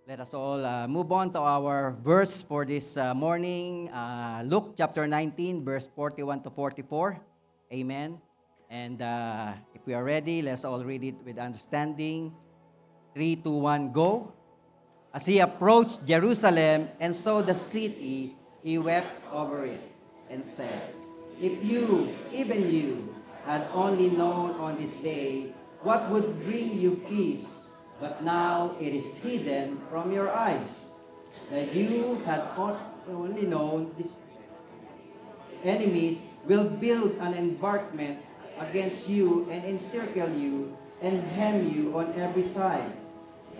Let us all move on to our verse for this morning. Luke chapter 19, verse 41 to 44. Amen. And if we are ready, let's all read it with understanding. 3, 2, 1, go. As he approached Jerusalem and saw the city, he wept over it and said, "If you, even you, had only known on this day what would bring you peace, but now it is hidden from your eyes. That you had only known these enemies will build an embankment against you and encircle you and hem you on every side.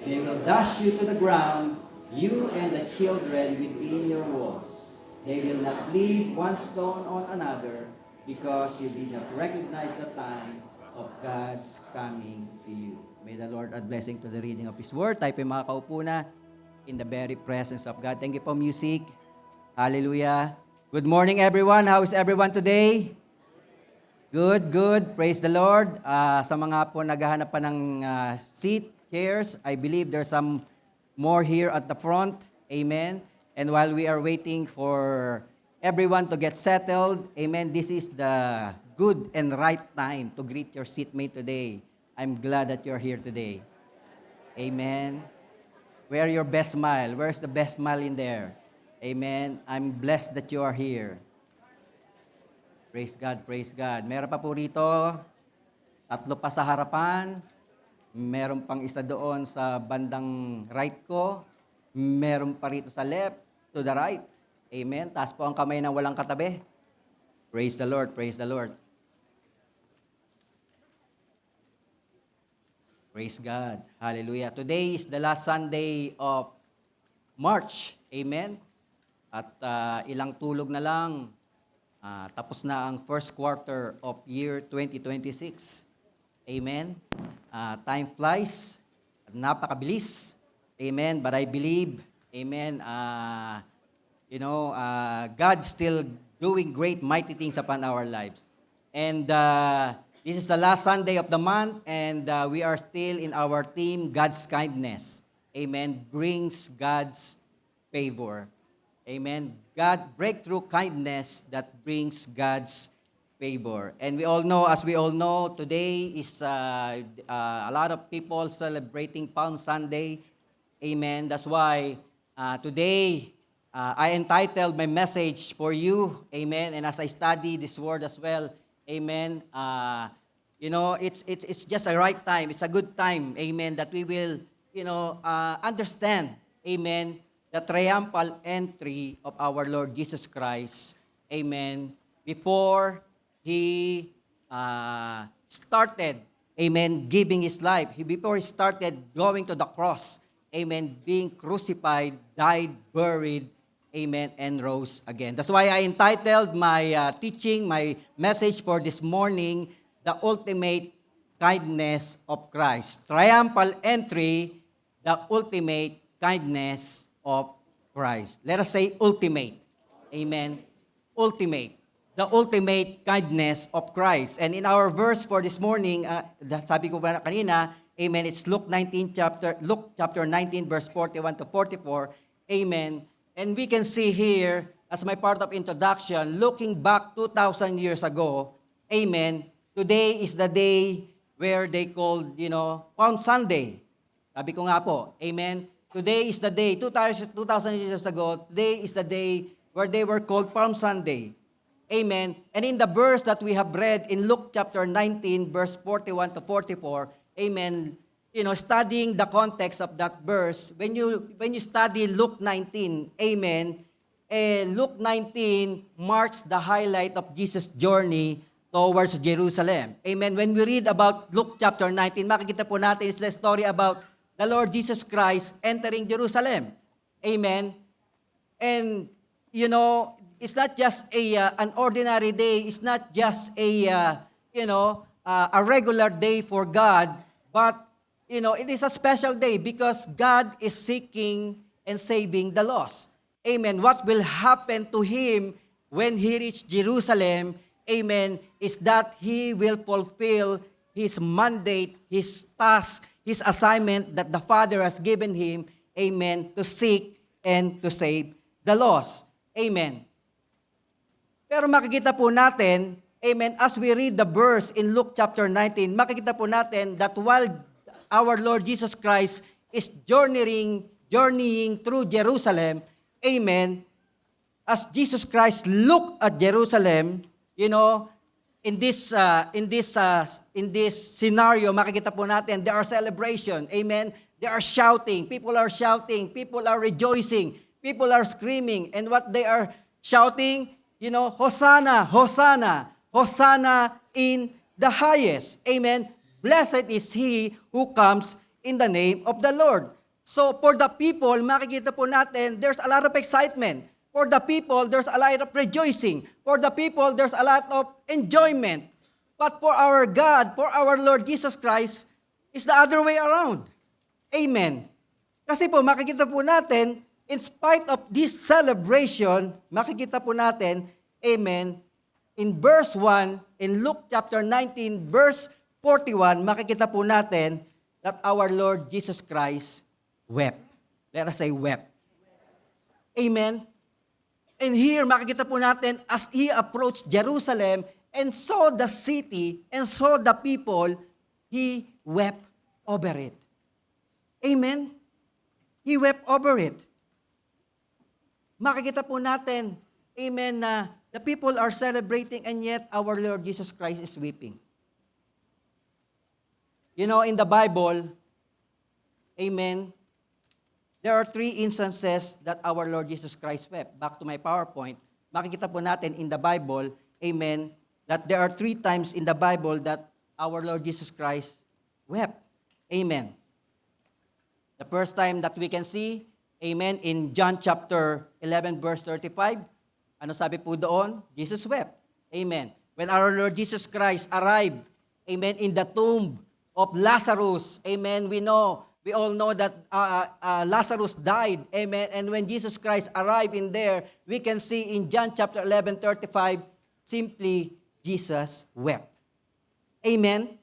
They will dash you to the ground, you and the children within your walls. They will not leave one stone on another, because you did not recognize the time of God's coming to you." May the Lord add blessing to the reading of His Word. Tayo po makakaupo na in the very presence of God. Thank you po, music. Hallelujah. Good morning, everyone. How is everyone today? Good, good. Praise the Lord. Sa mga po naghahanap pa ng seat, chairs, I believe there's some more here at the front. Amen. And while we are waiting for everyone to get settled, amen, this is the good and right time to greet your seatmate today. I'm glad that you're here today. Amen. Wear your best smile. Where's the best smile in there? Amen. I'm blessed that you are here. Praise God, praise God. Meron pa po rito, 3 pa sa harapan. Meron pang isa doon sa bandang right ko. Meron pa rito sa left, to the right. Amen. Taas po ang kamay ng walang katabi. Praise the Lord, praise the Lord. Praise God. Hallelujah. Today is the last Sunday of March. Amen. At ilang tulog na lang, tapos na ang first quarter of year 2026. Amen. Time flies. Napakabilis. Amen. But I believe, amen, God's still doing great, mighty things upon our lives. And this is the last Sunday of the month, and we are still in our theme, God's kindness. Amen. Brings God's favor. Amen. God, breakthrough kindness that brings God's favor. And we all know, as we all know, today is a lot of people celebrating Palm Sunday. Amen. That's why today I entitled my message for you. Amen. And as I study this word as well, amen. It's just a right time. It's a good time. Amen. That we will, understand. Amen. The triumphal entry of our Lord Jesus Christ. Amen. Before He started, amen, giving His life. Before He started going to the cross. Amen. Being crucified, died, buried, amen, and rose again. That's why I entitled my teaching, my message for this morning, The Ultimate Kindness of Christ. Triumphal entry, the ultimate kindness of Christ. Let us say ultimate. Amen. Ultimate. The ultimate kindness of Christ. And in our verse for this morning, sabi ko ba kanina, amen, it's Luke chapter 19, verse 41 to 44. Amen. And we can see here, as my part of introduction, looking back 2,000 years ago, amen, today is the day where they called, Palm Sunday. Sabi ko nga po, amen, today is the day, 2,000 years ago, today is the day where they were called Palm Sunday. Amen. And in the verse that we have read in Luke chapter 19, verse 41 to 44, amen, studying the context of that verse, when you study Luke 19, amen, Luke 19 marks the highlight of Jesus' journey towards Jerusalem. Amen. When we read about Luke chapter 19, makikita po natin it's the story about the Lord Jesus Christ entering Jerusalem. Amen. And, it's not just an ordinary day. It's not just a regular day for God, but it is a special day because God is seeking and saving the lost. Amen. What will happen to Him when He reached Jerusalem, amen, is that He will fulfill His mandate, His task, His assignment that the Father has given Him, amen, to seek and to save the lost. Amen. Pero makikita po natin, amen, as we read the verse in Luke chapter 19, makikita po natin that while our Lord Jesus Christ is journeying through Jerusalem, amen, as Jesus Christ looked at Jerusalem, you know, in this scenario, makikita po natin there are celebration, amen. They are shouting, people are rejoicing, people are screaming, and what they are shouting, you know, Hosanna, Hosanna, Hosanna in the highest. Amen. Blessed is he who comes in the name of the Lord. So for the people, makikita po natin, there's a lot of excitement. For the people, there's a lot of rejoicing. For the people, there's a lot of enjoyment. But for our God, for our Lord Jesus Christ, is the other way around. Amen. Kasi po, makikita po natin, in spite of this celebration, makikita po natin, amen, in verse 1, in Luke chapter 19, verse 41, makikita po natin that our Lord Jesus Christ wept. Let us say wept. Amen. And here, makikita po natin, as he approached Jerusalem and saw the city and saw the people, he wept over it. Amen. He wept over it. Makikita po natin, amen, na the people are celebrating and yet our Lord Jesus Christ is weeping. You know, in the Bible, amen, there are 3 instances that our Lord Jesus Christ wept. Back to my PowerPoint, makikita po natin in the Bible, amen, that there are 3 times in the Bible that our Lord Jesus Christ wept. Amen. The first time that we can see, amen, in John chapter 11, verse 35, ano sabi po doon? Jesus wept. Amen. When our Lord Jesus Christ arrived, amen, in the tomb of Lazarus, amen, we all know that Lazarus died, amen, and when Jesus Christ arrived in there, we can see in John chapter 11, 35, simply, Jesus wept. Amen.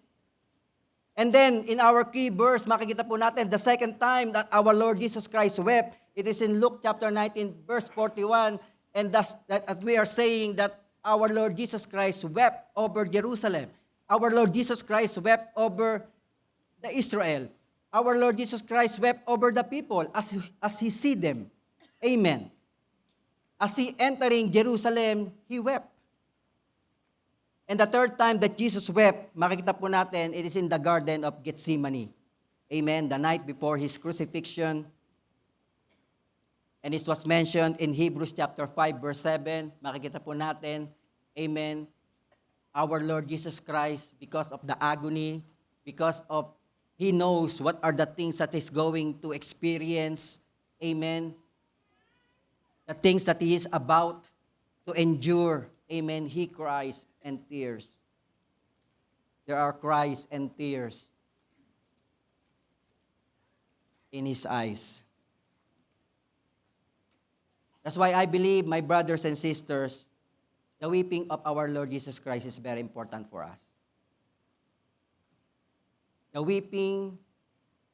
And then, in our key verse, makikita po natin, the second time that our Lord Jesus Christ wept, it is in Luke chapter 19, verse 41, and thus that we are saying that our Lord Jesus Christ wept over Jerusalem. Our Lord Jesus Christ wept over the Israel. Our Lord Jesus Christ wept over the people as he see them. Amen. As he entering Jerusalem, he wept. And the third time that Jesus wept, makikita po natin, it is in the Garden of Gethsemane. Amen. The night before his crucifixion. And it was mentioned in Hebrews chapter 5, verse 7. Makikita po natin, amen, our Lord Jesus Christ, because of the agony, because of he knows what are the things that he's going to experience. Amen. The things that he is about to endure. Amen. He cries and tears. There are cries and tears in his eyes. That's why I believe, my brothers and sisters, the weeping of our Lord Jesus Christ is very important for us. The weeping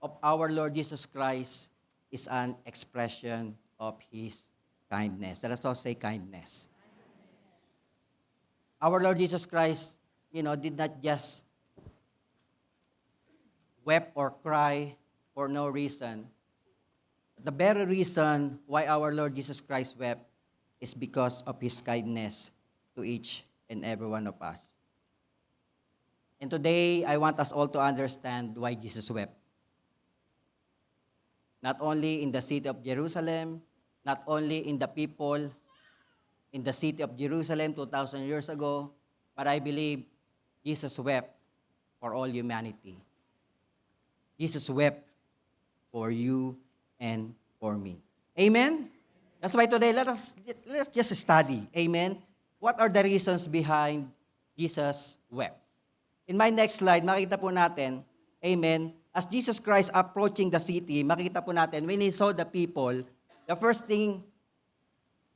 of our Lord Jesus Christ is an expression of his kindness. Let us all say kindness. Our Lord Jesus Christ, did not just weep or cry for no reason. The very reason why our Lord Jesus Christ wept is because of his kindness to each and every one of us. And today, I want us all to understand why Jesus wept. Not only in the city of Jerusalem, not only in the people in the city of Jerusalem 2,000 years ago, but I believe Jesus wept for all humanity. Jesus wept for you and for me. Amen? That's why today, let's just study. Amen? What are the reasons behind Jesus wept? In my next slide, makikita po natin, amen, as Jesus Christ approaching the city, makikita po natin, when he saw the people, the first thing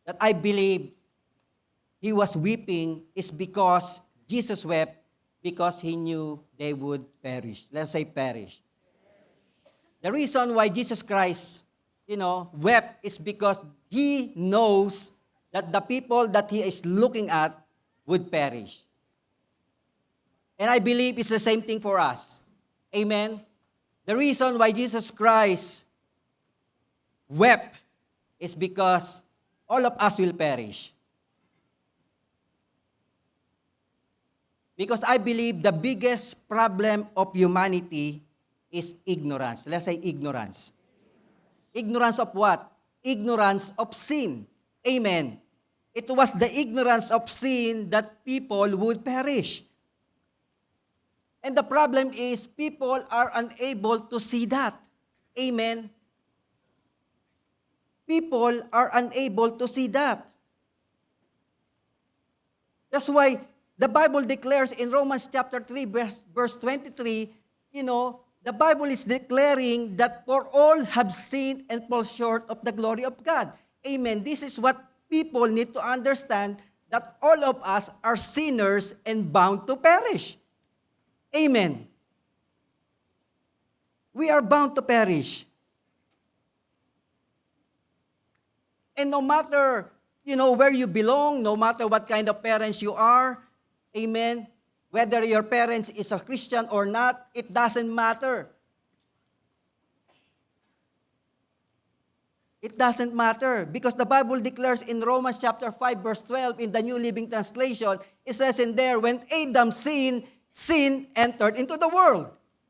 that I believe he was weeping is because Jesus wept because he knew they would perish. Let's say perish. The reason why Jesus Christ wept is because he knows that the people that he is looking at would perish. And I believe it's the same thing for us. Amen? The reason why Jesus Christ wept is because all of us will perish. Because I believe the biggest problem of humanity is ignorance. Let's say ignorance. Ignorance of what? Ignorance of sin. Amen. It was the ignorance of sin that people would perish. And the problem is people are unable to see that. Amen. People are unable to see that. That's why the Bible declares in Romans chapter 3, verse 23, the Bible is declaring that for all have sinned and fall short of the glory of God. Amen. This is what people need to understand, that all of us are sinners and bound to perish. Amen. We are bound to perish. And no matter, where you belong, no matter what kind of parents you are, amen, whether your parents is a Christian or not, it doesn't matter. It doesn't matter because the Bible declares in Romans chapter 5 verse 12 in the New Living Translation, it says in there, when Adam sinned, sin entered into the world.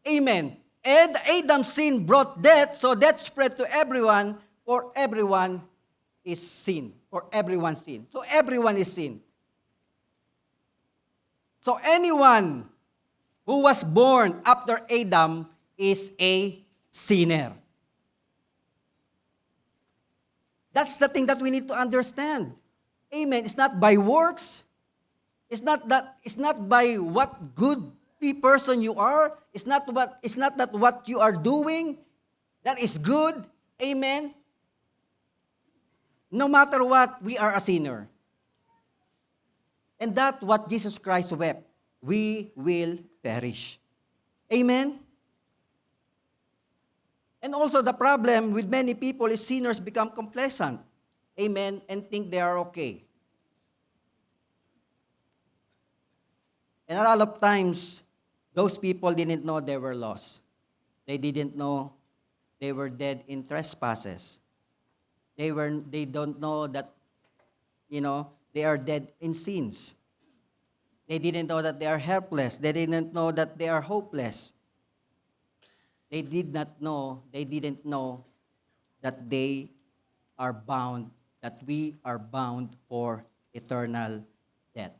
Amen. And Adam's sin brought death, so death spread to everyone, for everyone is sin. For everyone sin. So everyone is sin. So anyone who was born after Adam is a sinner. That's the thing that we need to understand. Amen. It's not by works. It's not by what good person you are. It's not that what you are doing that is good. Amen. No matter what, we are a sinner. And that's what Jesus Christ wept. We will perish. Amen? And also the problem with many people is sinners become complacent. Amen? And think they are okay. And a lot of times, those people didn't know they were lost. They didn't know they were dead in trespasses. They don't know that, they are dead in sins. They didn't know that they are helpless. They didn't know that they are hopeless. They didn't know that they are bound, that we are bound for eternal death.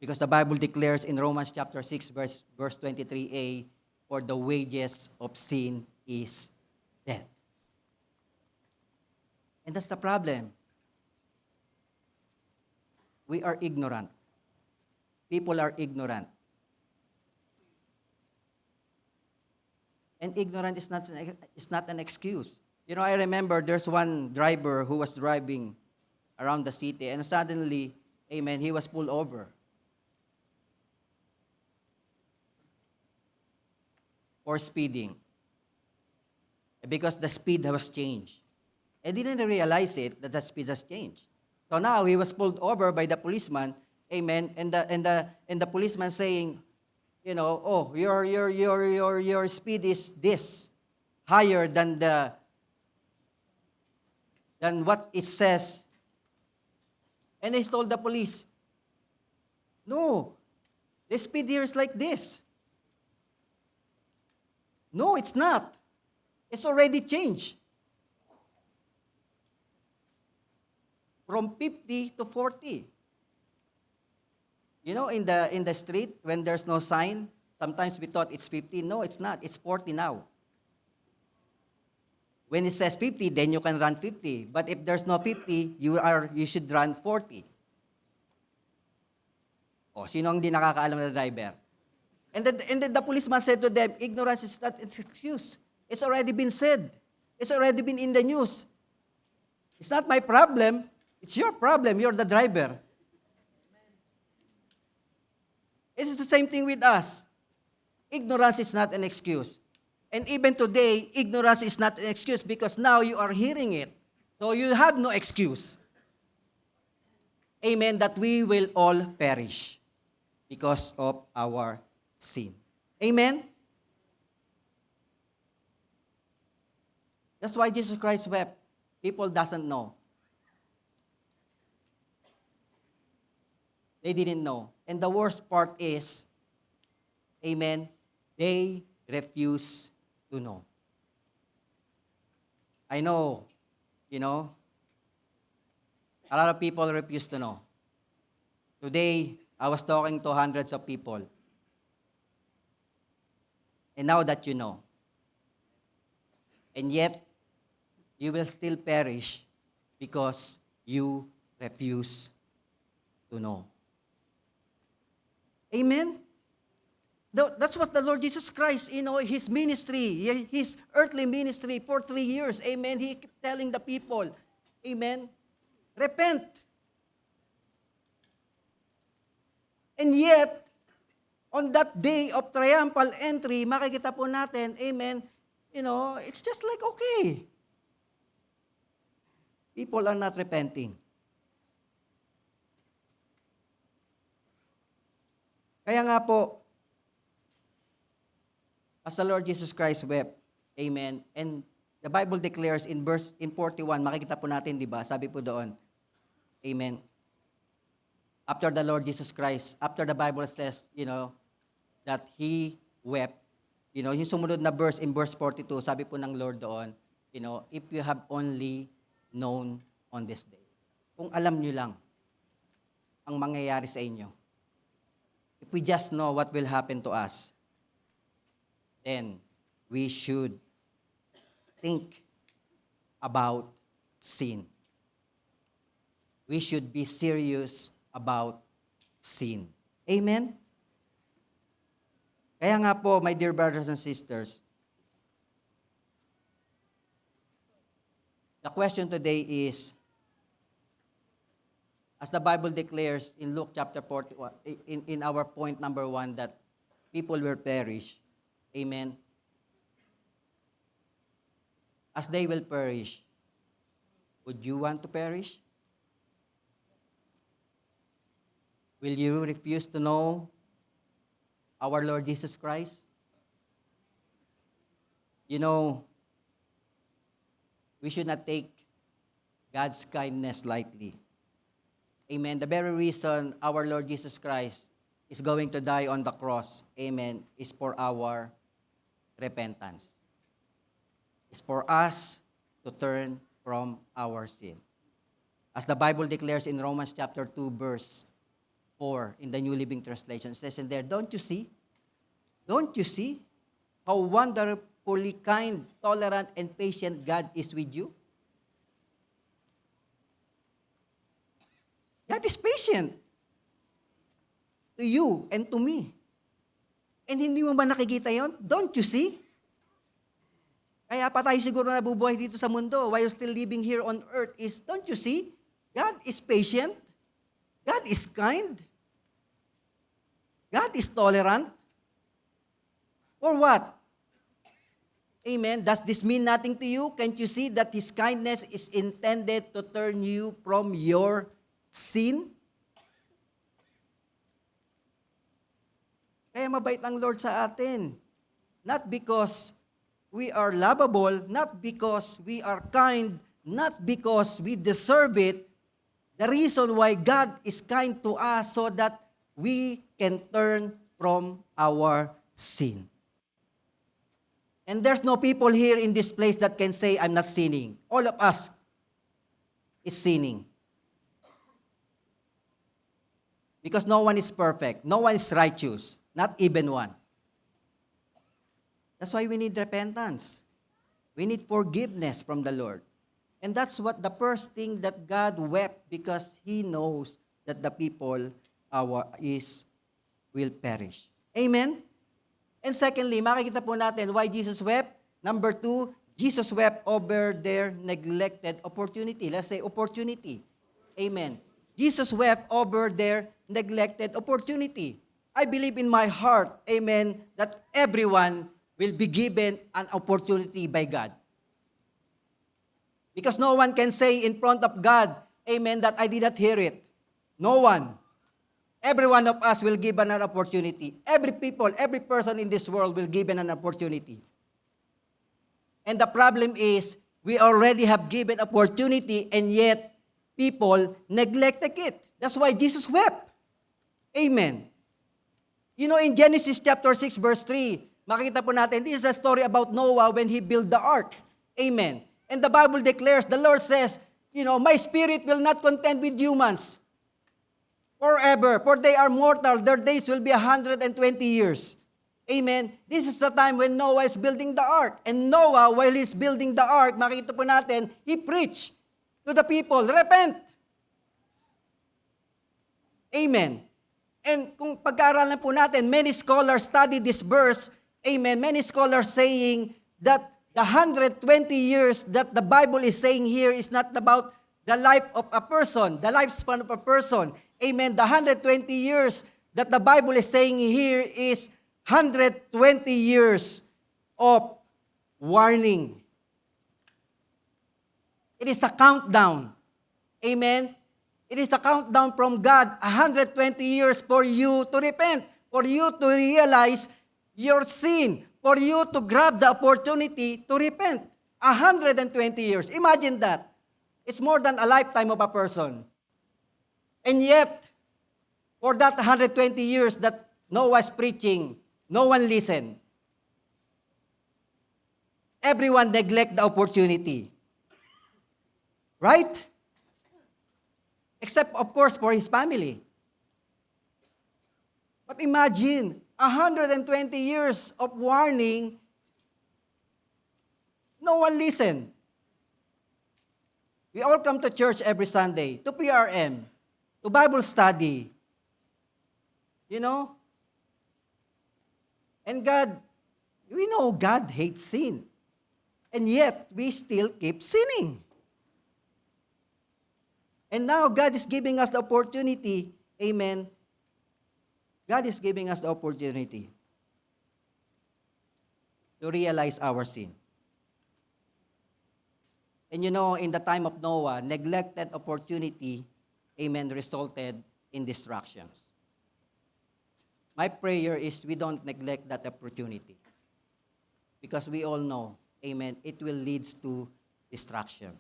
Because the Bible declares in Romans chapter 6, verse 23a, for the wages of sin is death. And that's the problem. We are ignorant. People are ignorant. And ignorant is not an excuse. I remember there's one driver who was driving around the city and suddenly, amen, he was pulled over. For speeding. Because the speed was changed. I didn't realize it, that the speed has changed. So now he was pulled over by the policeman, amen, and the policeman saying, oh, your speed is this, higher than what it says. And he told the police, no, the speed here is like this. No, it's not. It's already changed. From 50 to 40. In the street, when there's no sign, sometimes we thought it's 50. No, it's not. It's 40 now. When it says 50, then you can run 50. But if there's no 50, you should run 40. O, sino ang di nakakaalam na driver? And then the policeman said to them, ignorance is not an excuse. It's already been said. It's already been in the news. It's not my problem. It's your problem. You're the driver. It's the same thing with us. Ignorance is not an excuse. And even today, ignorance is not an excuse because now you are hearing it. So you have no excuse. Amen, that we will all perish because of our sin. Amen? That's why Jesus Christ wept. People doesn't know. They didn't know. And the worst part is, amen, they refuse to know. I know, a lot of people refuse to know. Today, I was talking to hundreds of people. And now that you know, and yet, you will still perish because you refuse to know. Amen? That's what the Lord Jesus Christ, his ministry, his earthly ministry for 3 years, amen, he kept telling the people, amen, repent. And yet, on that day of triumphal entry, makikita po natin, amen, it's just like okay. People are not repenting. Kaya nga po, as the Lord Jesus Christ wept, amen, and the Bible declares in 41, makikita po natin, di ba? Sabi po doon, amen, after the Lord Jesus Christ, after the Bible says, that He wept, yung sumunod na verse in verse 42, sabi po ng Lord doon, if you have only known on this day. Kung alam nyo lang ang mangyayari sa inyo, if we just know what will happen to us, then we should think about sin. We should be serious about sin. Amen? Kaya nga po, my dear brothers and sisters, the question today is, as the Bible declares in Luke chapter 41, in our point number 1, that people will perish. Amen. As they will perish, would you want to perish? Will you refuse to know our Lord Jesus Christ? We should not take God's kindness lightly. Amen. The very reason our Lord Jesus Christ is going to die on the cross, amen, is for our repentance. It's for us to turn from our sin. As the Bible declares in Romans chapter 2, verse 4, in the New Living Translation, it says in there, don't you see how wonderfully kind, tolerant, and patient God is with you? God is patient to you and to me. And hindi mo ba nakikita yon? Don't you see? Kaya pa tayo siguro nabubuhay dito sa mundo while still living here on earth is, don't you see? God is patient. God is kind. God is tolerant. For what? Amen. Does this mean nothing to you? Can't you see that His kindness is intended to turn you from your sin? Kaya mabait ang Lord sa atin. Not because we are lovable, not because we are kind, not because we deserve it. The reason why God is kind to us so that we can turn from our sin. And there's no people here in this place that can say, I'm not sinning. All of us is sinning. Because no one is perfect. No one is righteous. Not even one. That's why we need repentance. We need forgiveness from the Lord. And that's what the first thing that God wept, because He knows that the people will perish. Amen? And secondly, makikita po natin why Jesus wept. Number 2, Jesus wept over their neglected opportunity. Let's say opportunity. Amen. Jesus wept over their neglected opportunity. I believe in my heart, amen, that everyone will be given an opportunity by God. Because no one can say in front of God, amen, that I did not hear it. No one. Every one of us will given an opportunity. Every people, every person in this world will given an opportunity. And the problem is, we already have given opportunity and yet people neglected it. That's why Jesus wept. Amen. You know, in Genesis chapter 6 verse 3, makikita po natin, this is a story about Noah when he built the ark. Amen. And the Bible declares, the Lord says, you know, my spirit will not contend with humans forever, for they are mortal. Their days will be 120 years. Amen. This is the time when Noah is building the ark. And Noah, while he's building the ark, makikita po natin, he preached to the people, repent. Amen. And kung pag-aaralan po natin, many scholars study this verse, amen, many scholars saying that the 120 years that the Bible is saying here is not about the life of a person, the lifespan of a person. Amen. The 120 years that the Bible is saying here is 120 years of warning. It is a countdown. Amen. It is a countdown from God, 120 years for you to repent, for you to realize your sin, for you to grab the opportunity to repent. 120 years. Imagine that. It's more than a lifetime of a person. And yet, for that 120 years that Noah is preaching, no one listened. Everyone neglect the opportunity. Right? Except, of course, for his family. But imagine, 120 years of warning, no one listened. We all come to church every Sunday, to PRM, to Bible study. You know? And God, we know God hates sin. And yet, we still keep sinning. And now, God is giving us the opportunity, amen. God is giving us the opportunity to realize our sin. And you know, in the time of Noah, neglected opportunity, amen, resulted in destructions. My prayer is we don't neglect that opportunity. Because we all know, amen, it will lead to destruction.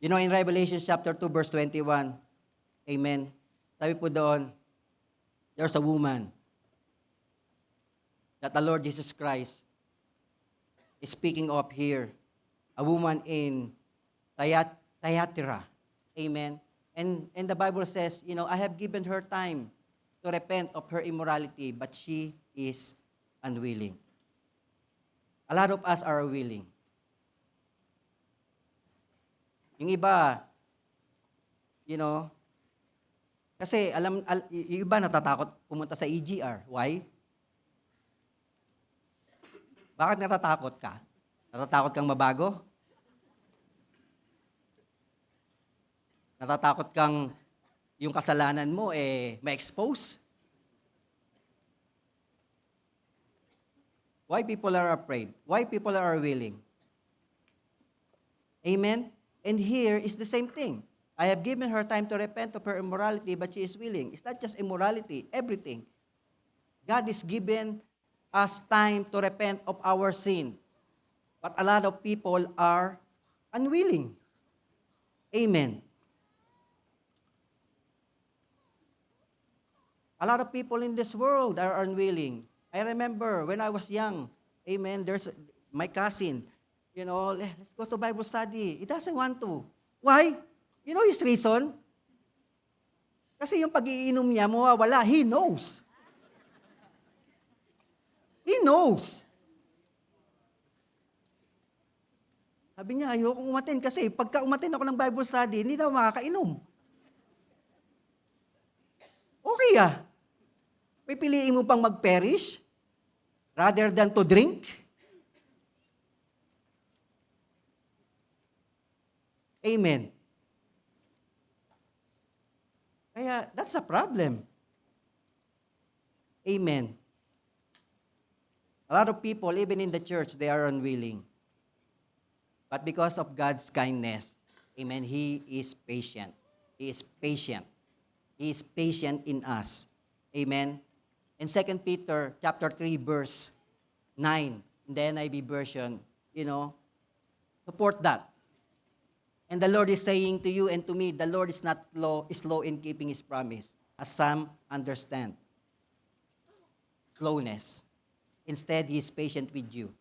You know, in Revelation chapter 2, verse 21, amen, sabi po doon, there's a woman that the Lord Jesus Christ is speaking of here, a woman in Thyatira, amen. And the Bible says, you know, I have given her time to repent of her immorality, but she is unwilling. A lot of us are willing. Yung iba, you know, kasi yung iba natatakot pumunta sa EGR. Why? Bakit natatakot ka? Natatakot kang mabago? Natatakot kang yung kasalanan mo ma-expose? Why people are afraid? Why people are willing? Amen? And here is the same thing. I have given her time to repent of her immorality, but she is willing. It's not just immorality, everything. God is given us time to repent of our sin. But a lot of people are unwilling. Amen. A lot of people in this world are unwilling. I remember when I was young, amen, there's my cousin, you know, let's go to Bible study. He doesn't want to. Why? You know his reason? Kasi yung pag-iinom niya, mawawala. He knows. He knows. Sabi niya, ayokong umaten kasi pagka umaten ako ng Bible study, hindi na ako makakainom. Okay ah. Pipiliin mo pang mag-perish rather than to drink? Amen. Kaya, that's a problem. Amen. A lot of people, even in the church, they are unwilling. But because of God's kindness, amen, He is patient. He is patient. He is patient in us. Amen. In 2 Peter chapter 3, verse 9, in the NIV version, support that. And the Lord is saying to you and to me, the Lord is not slow in keeping His promise, as some understand. Slowness. Instead, He is patient with you,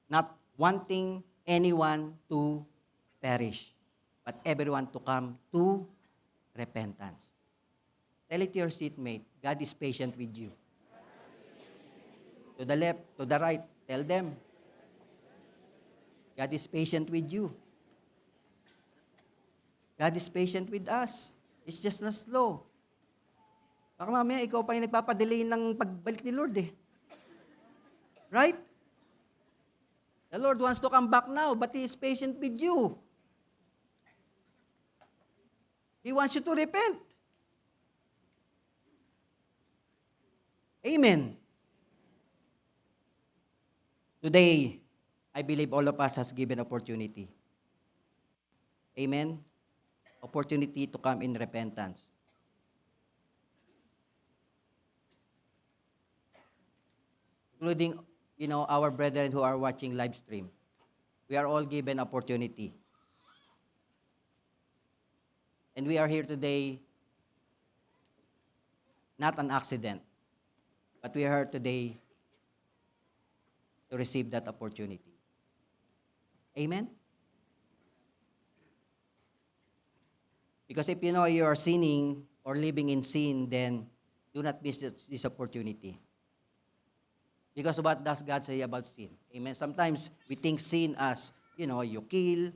not wanting anyone to perish, but everyone to come to repentance. Tell it to your seatmate, God is patient with you. To the left, to the right, tell them, God is patient with you. God is patient with us. It's just not slow. Baka mamaya, ikaw pa yung nagpapadelay ng pagbalik ni Lord eh. Right? The Lord wants to come back now, but He is patient with you. He wants you to repent. Amen. Today, I believe all of us has given opportunity. Amen? Opportunity to come in repentance. Including, our brethren who are watching live stream. We are all given opportunity. And we are here today, not an accident, but we are here today to receive that opportunity. Amen? Because if you know you are sinning or living in sin, then do not miss this opportunity. Because what does God say about sin? Amen. Sometimes we think sin as, you kill,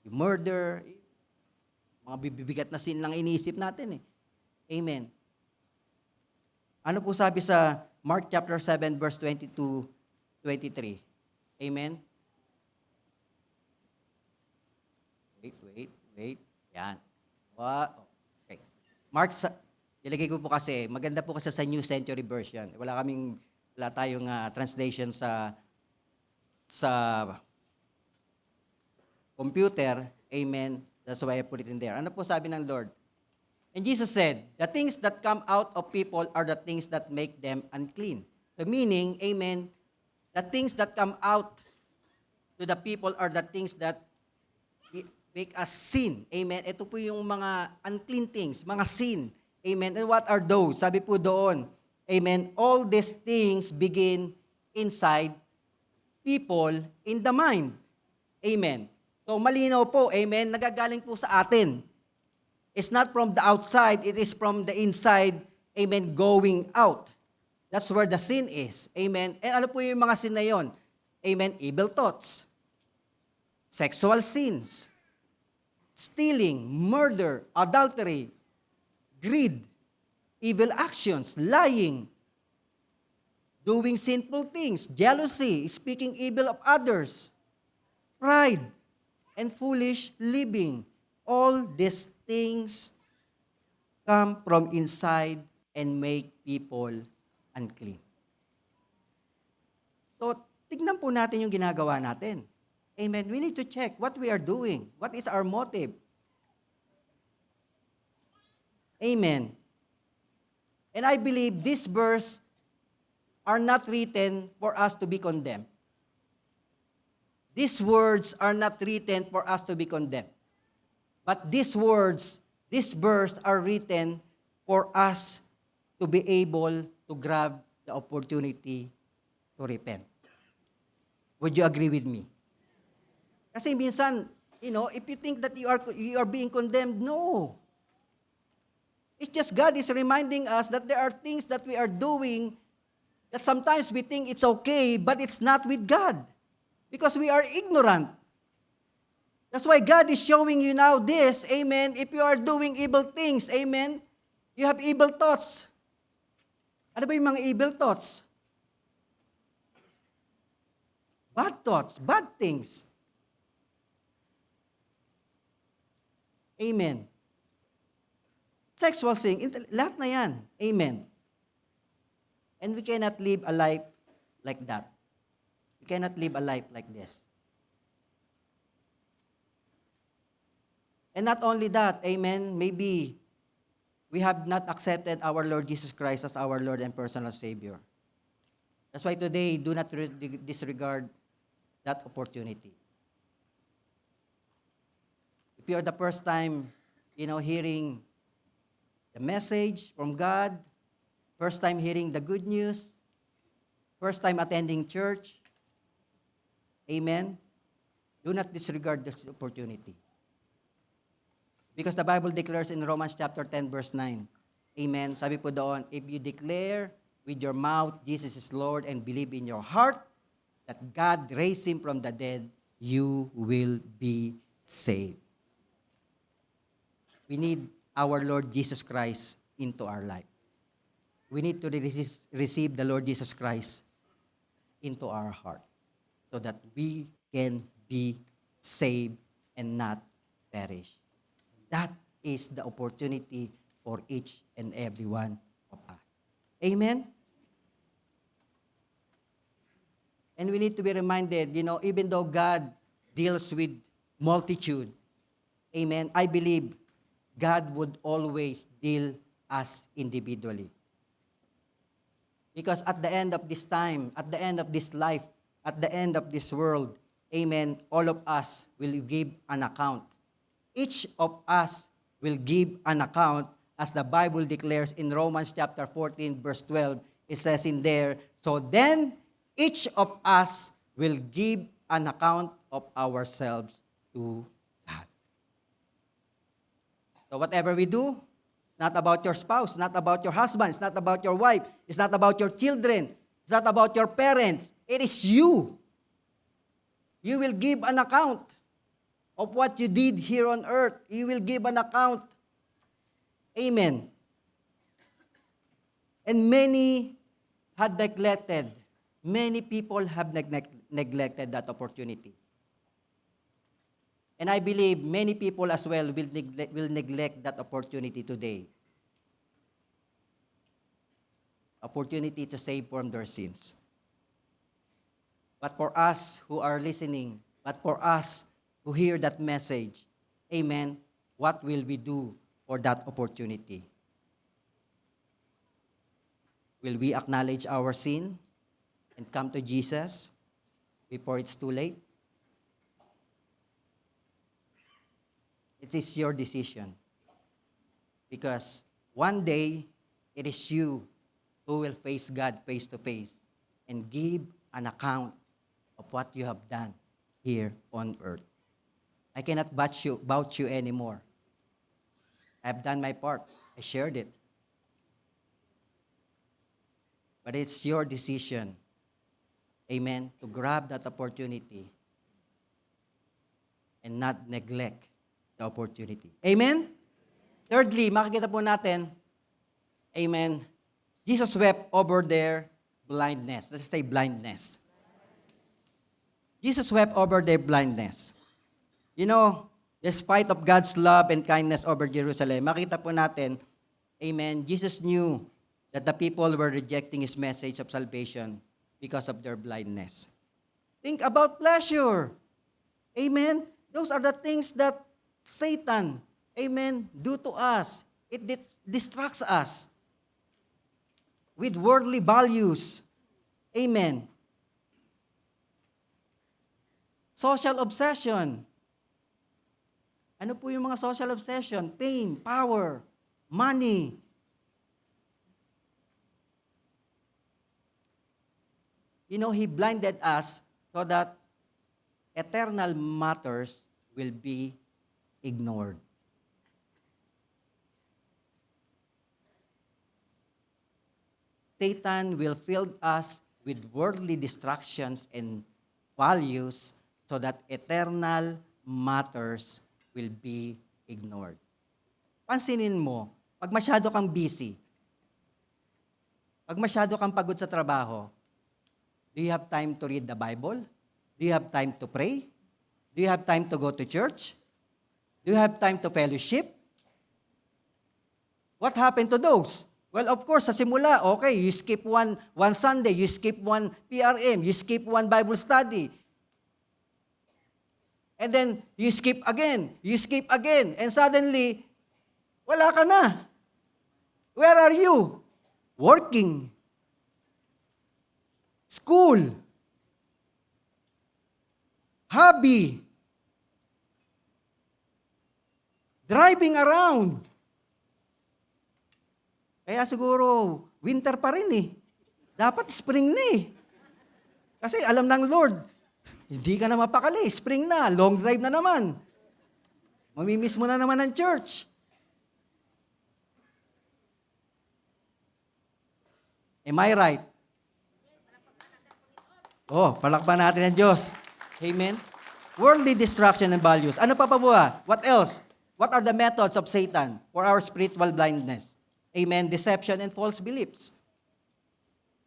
you murder, mga bibigat na sin lang iniisip natin eh. Amen. Ano po sabi sa Mark chapter 7 verse 22-23? Amen. Wait. Yan. Okay. Mark, ilagay ko po kasi, maganda po kasi sa New Century Version. Wala tayong translation sa computer. Amen. That's why I put it in there. Ano po sabi ng Lord? And Jesus said, the things that come out of people are the things that make them unclean. So meaning, amen, the things that come out to the people are the things that make us sin. Amen. Ito po yung mga unclean things, mga sin. Amen. And what are those? Sabi po doon, amen, all these things begin inside people in the mind. Amen. So malinaw po, amen, nagagaling po sa atin. It's not from the outside, it is from the inside, amen, going out. That's where the sin is. Amen. And ano po yung mga sin na yon? Amen. Evil thoughts, sexual sins, stealing, murder, adultery, greed, evil actions, lying, doing sinful things, jealousy, speaking evil of others, pride, and foolish living. All these things come from inside and make people unclean. So, tignan po natin yung ginagawa natin. Amen. We need to check what we are doing. What is our motive? Amen. And I believe this verse are not written for us to be condemned. These words are not written for us to be condemned. But these words, this verse are written for us to be able to grab the opportunity to repent. Would you agree with me? Kasi minsan, if you think that you are being condemned, no. It's just God is reminding us that there are things that we are doing that sometimes we think it's okay, but it's not with God. Because we are ignorant. That's why God is showing you now this, amen, if you are doing evil things, amen, you have evil thoughts. Ano ba yung mga evil thoughts? Bad thoughts, bad things. Amen. Sexual sin, lahat na yan. Amen. And we cannot live a life like that. We cannot live a life like this. And not only that, amen, maybe we have not accepted our Lord Jesus Christ as our Lord and personal Savior. That's why today, do not disregard that opportunity. If you're the first time, hearing the message from God, first time hearing the good news, first time attending church, amen, do not disregard this opportunity. Because the Bible declares in Romans chapter 10, verse 9, amen, sabi po doon, if you declare with your mouth Jesus is Lord and believe in your heart that God raised him from the dead, you will be saved. We need our Lord Jesus Christ into our life. We need to receive the Lord Jesus Christ into our heart so that we can be saved and not perish. That is the opportunity for each and every one of us. Amen? And we need to be reminded, even though God deals with multitude, amen, I believe God would always deal us individually. Because at the end of this time, at the end of this life, at the end of this world, amen, all of us will give an account. Each of us will give an account, as the Bible declares in Romans chapter 14, verse 12. It says in there, so then each of us will give an account of ourselves to God. So whatever we do, it's not about your spouse, not about your husband, it's not about your wife, it's not about your children, it's not about your parents. It is you. You will give an account of what you did here on earth. You will give an account. Amen. And many people have neglected that opportunity. And I believe many people as well will neglect that opportunity today. Opportunity to save from their sins. But for us who are listening, but for us who hear that message, amen, what will we do for that opportunity? Will we acknowledge our sin and come to Jesus before it's too late? It is your decision. Because one day, it is you who will face God face to face and give an account of what you have done here on earth. I cannot vouch you anymore. I've done my part. I shared it. But it's your decision, amen, to grab that opportunity and not neglect the opportunity. Amen? Thirdly, makikita po natin, amen, Jesus wept over their blindness. Let's say blindness. Jesus wept over their blindness. Despite of God's love and kindness over Jerusalem, makita po natin, amen, Jesus knew that the people were rejecting His message of salvation because of their blindness. Think about pleasure. Amen? Those are the things that Satan, amen, do to us. It distracts us with worldly values. Amen. Social obsession. Ano po yung mga social obsession? Fame, power, money. He blinded us so that eternal matters will be ignored. Satan will fill us with worldly distractions and values so that eternal matters will be ignored. Pansinin mo, pag masyado kang busy, pag masyado kang pagod sa trabaho, do you have time to read the Bible? Do you have time to pray? Do you have time to go to church? Do you have time to fellowship? What happened to those? Well, of course, sa simula, okay, you skip one Sunday, you skip one PRM, you skip one Bible study. And then, you skip again, and suddenly, wala ka na. Where are you? Working. School. Hobby. Driving around. Kaya siguro, winter pa rin eh. Dapat spring na eh. Kasi alam ng Lord, hindi ka na mapakali. Spring na, long drive na naman. Mamimiss mo na naman ang church. Am I right? Oh, palakpan natin ang Diyos. Amen? Worldly distraction and values. Ano pa ba? What else? What are the methods of Satan for our spiritual blindness? Amen? Deception and false beliefs.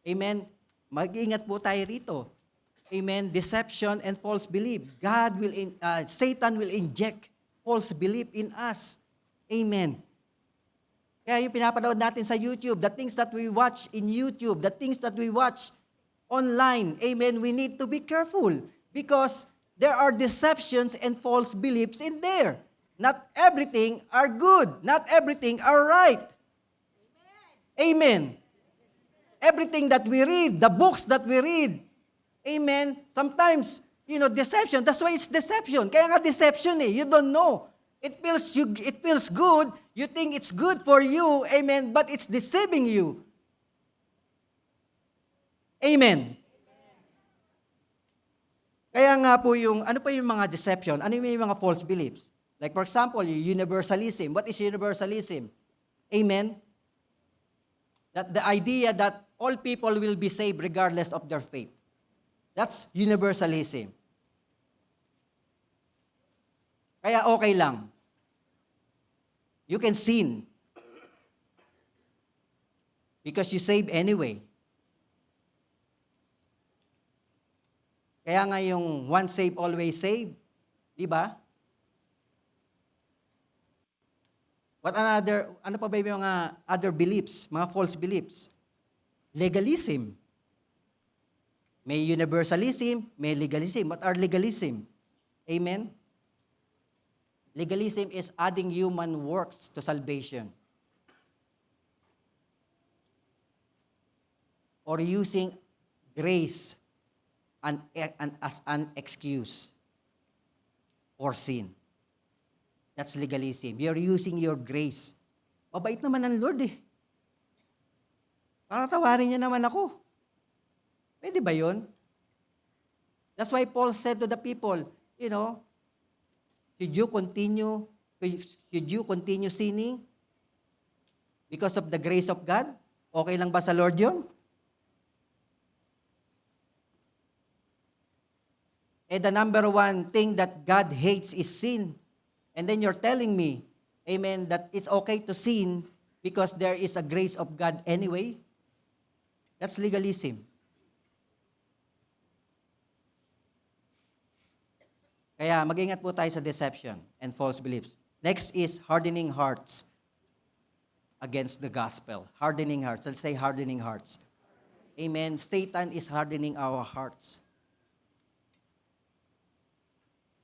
Amen? Mag-iingat po tayo rito. Amen? Deception and false belief. Satan will inject false belief in us. Amen? Kaya yung pinapanood natin sa YouTube, the things that we watch in YouTube, the things that we watch online, amen, we need to be careful because there are deceptions and false beliefs in there. Not everything are good. Not everything are right. Amen. Everything that we read, the books that we read, amen, sometimes, deception, that's why it's deception. Kaya nga deception eh, you don't know. It feels good, you think it's good for you, amen, but it's deceiving you. Amen. Kaya nga po ano pa yung mga deception? Ano yung mga false beliefs? Like for example, universalism. What is universalism? Amen. That the idea that all people will be saved regardless of their faith. That's universalism. Kaya okay lang. You can sin. Because you save anyway. Kaya nga yung once saved, always saved. Di ba? Ano pa ba yung mga other beliefs, mga false beliefs? Legalism. May universalism, may legalism. What are legalism? Amen? Legalism is adding human works to salvation. Or using grace as an excuse for sin. That's legalism. You're using your grace. Mabait naman ang Lord eh. Patatawarin niya naman ako. Pwede ba yun? That's why Paul said to the people, should you continue sinning because of the grace of God? Okay lang ba sa Lord yun? And the number one thing that God hates is sin. And then you're telling me, amen, that it's okay to sin because there is a grace of God anyway? That's legalism. Kaya mag-ingat po tayo sa deception and false beliefs. Next is hardening hearts against the gospel. Hardening hearts. Let's say hardening hearts. Amen. Satan is hardening our hearts.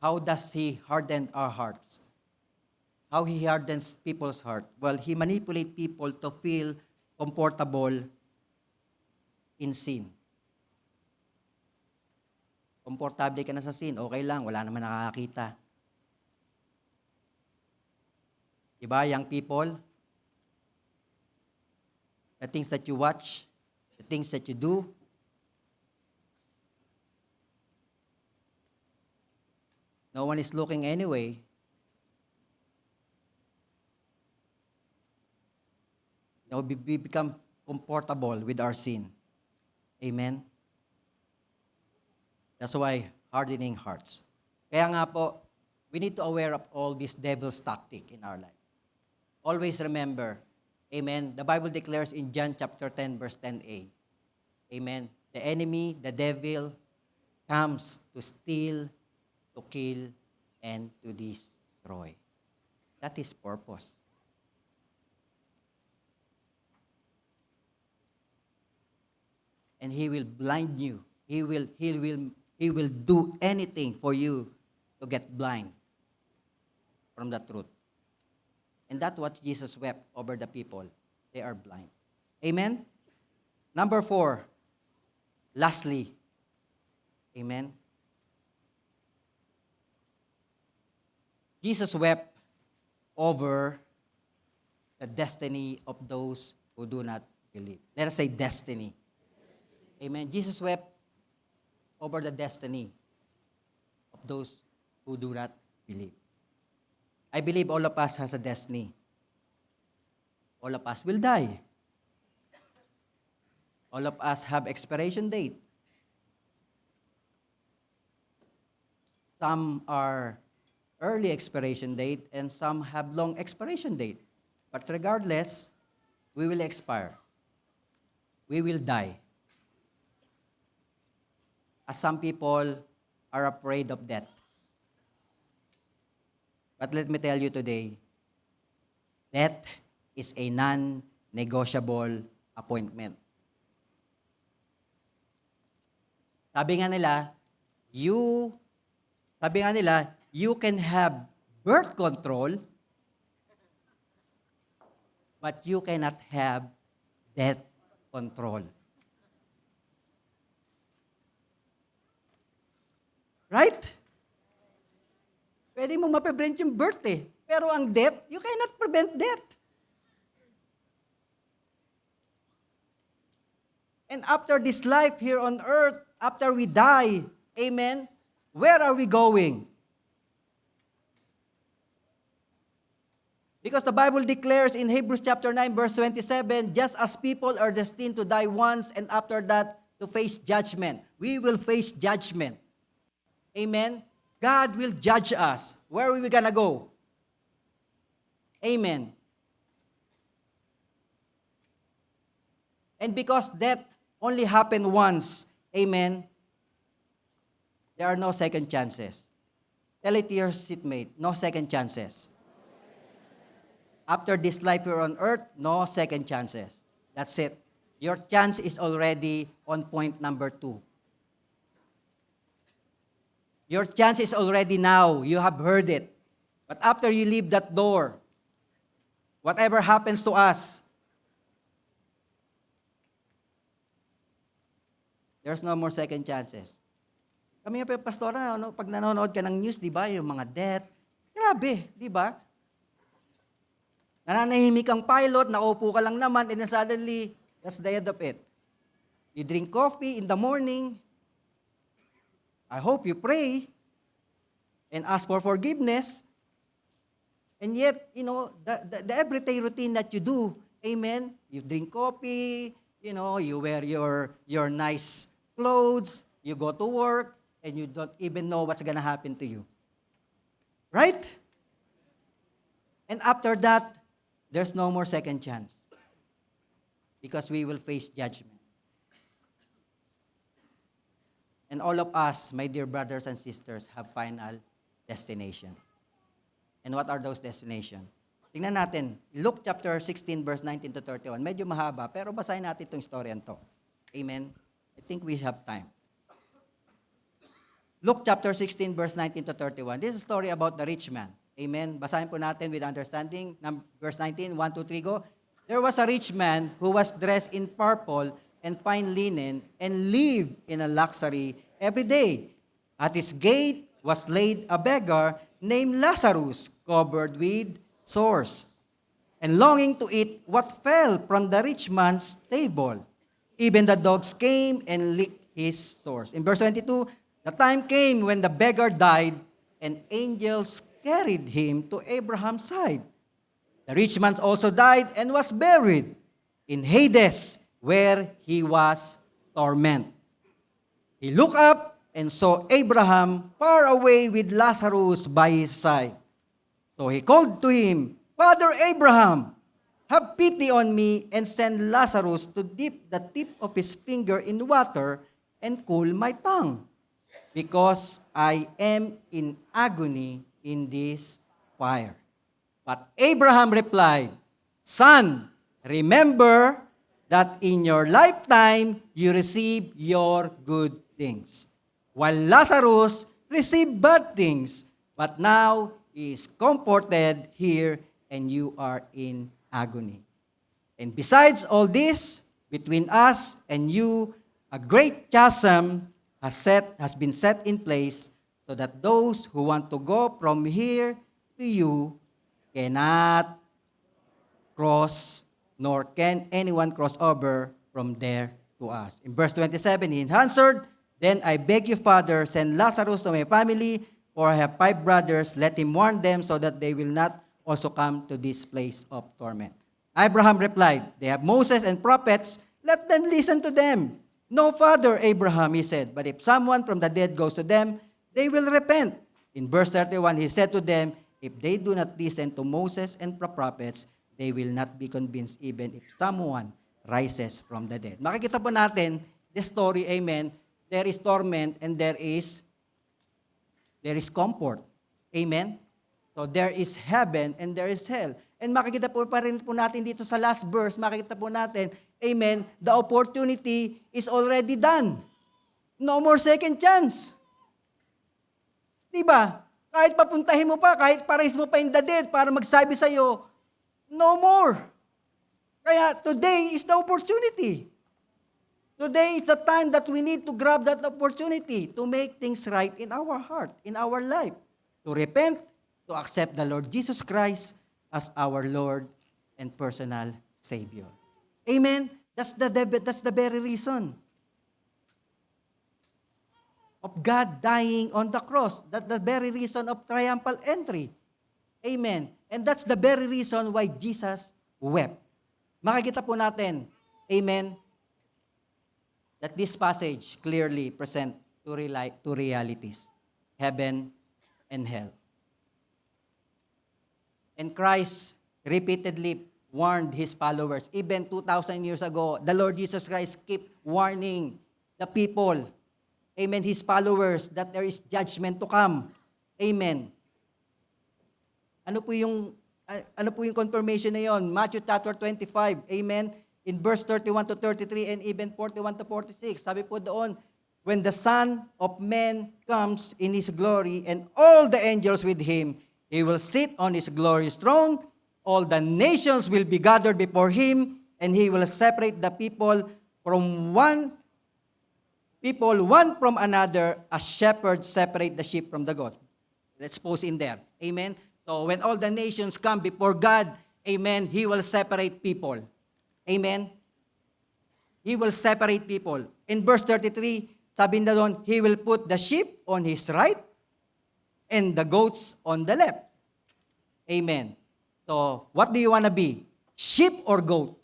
How does he harden our hearts? How he hardens people's heart? Well, he manipulates people to feel comfortable in sin. Komportable ka na sa sin, okay lang, wala naman nakakakita. Diba, young people? The things that you watch, the things that you do, no one is looking anyway. Now we become comfortable with our sin. Amen? That's why hardening hearts. Kaya nga po, we need to aware of all this devil's tactic in our life. Always remember, amen, the Bible declares in John chapter 10, verse 10a, amen, the enemy, the devil, comes to steal, to kill, and to destroy. That is purpose. and he will blind you. He will do anything for you to get blind from the truth. And that's what Jesus wept over the people. They are blind. Amen? Number 4, lastly, amen? Jesus wept over the destiny of those who do not believe. Let us say destiny. Amen. Jesus wept over the destiny of those who do not believe. I believe all of us has a destiny. All of us will die. All of us have expiration date. Some are early expiration date and some have long expiration date. But regardless, we will expire. We will die. As some people are afraid of death. But let me tell you today, death is a non-negotiable appointment. Sabi nga nila, you can have birth control, but you cannot have death control. Right? Pwede mo maprevent yung birth eh. Pero ang death, you cannot prevent death. And after this life here on earth, after we die, amen, where are we going? Because the Bible declares in Hebrews chapter 9 verse 27, just as people are destined to die once and after that to face judgment, we will face judgment. Amen? God will judge us. Where are we gonna go? Amen. And because death only happened once, amen, there are no second chances. Tell it to your seatmate, no second chances. After this life here on earth, no second chances. That's it. Your chance is already on point number 2. Your chance is already now. You have heard it. But after you leave that door, whatever happens to us, there's no more second chances. Kami yung pastora, pag nanonood ka ng news, di ba, yung mga death, grabe, di ba? Nananahimik ang pilot, naupo ka lang naman, and then suddenly, that's the end of it. You drink coffee in the morning, I hope you pray and ask for forgiveness. And yet, the everyday routine that you do, amen, you drink coffee, you wear your nice clothes, you go to work, and you don't even know what's going to happen to you. Right? And after that, there's no more second chance. Because we will face judgment. And all of us, my dear brothers and sisters, have final destination. And what are those destinations? Tingnan natin, Luke chapter 16, verse 19 to 31. Medyo mahaba, pero basahin natin itong storyan to. Amen? I think we have time. Luke chapter 16, verse 19 to 31. This is a story about the rich man. Amen? Basahin po natin with understanding. Verse 19, 1, 2, 3, go. There was a rich man who was dressed in purple and fine linen, and lived in a luxury every day. At his gate was laid a beggar named Lazarus, covered with sores, and longing to eat what fell from the rich man's table. Even the dogs came and licked his sores. In verse 22, the time came when the beggar died, and angels carried him to Abraham's side. The rich man also died and was buried in Hades, where he was tormented. He looked up and saw Abraham far away with Lazarus by his side. So he called to him, Father Abraham, have pity on me and send Lazarus to dip the tip of his finger in water and cool my tongue, because I am in agony in this fire. But Abraham replied, Son, remember that in your lifetime you receive your good things, while Lazarus received bad things, but now he is comforted here and you are in agony. And besides all this, between us and you, a great chasm has been set in place so that those who want to go from here to you cannot cross, nor can anyone cross over from there to us. In verse 27, he answered, Then I beg you, Father, send Lazarus to my family, for I have 5 brothers. Let him warn them so that they will not also come to this place of torment. Abraham replied, They have Moses and prophets. Let them listen to them. No, Father, Abraham, he said, but if someone from the dead goes to them, they will repent. In verse 31, he said to them, If they do not listen to Moses and the prophets, they will not be convinced even if someone rises from the dead. Makikita po natin, the story, amen, there is torment and there is comfort. Amen? So there is heaven and there is hell. And makikita po pa rin po natin dito sa last verse, makikita po natin, amen, the opportunity is already done. No more second chance. Diba? Kahit papuntahin mo pa, kahit parais mo pa in the dead para magsabi sa'yo, no more. Kaya today is the opportunity. Today is the time that we need to grab that opportunity to make things right in our heart, in our life. To repent, to accept the Lord Jesus Christ as our Lord and personal Savior. Amen? That's the very reason of God dying on the cross. That's the very reason of triumphal entry. Amen. And that's the very reason why Jesus wept. Makikita po natin, amen, that this passage clearly present two realities, heaven and hell. And Christ repeatedly warned His followers. Even 2,000 years ago, the Lord Jesus Christ kept warning the people, amen, His followers, that there is judgment to come. Amen. Ano po yung confirmation na yon? Matthew chapter 25, amen, in verse 31 to 33 and even 41 to 46. Sabi po doon, when the Son of Man comes in His glory and all the angels with Him, He will sit on His glorious throne. All the nations will be gathered before Him, and He will separate the people one from another, as shepherds separate the sheep from the goat. Let's pause in there. Amen. So when all the nations come before God, amen, He will separate people. Amen. He will separate people. In verse 33, sabi na doon, He will put the sheep on His right and the goats on the left. Amen. So, what do you want to be? Sheep or goat?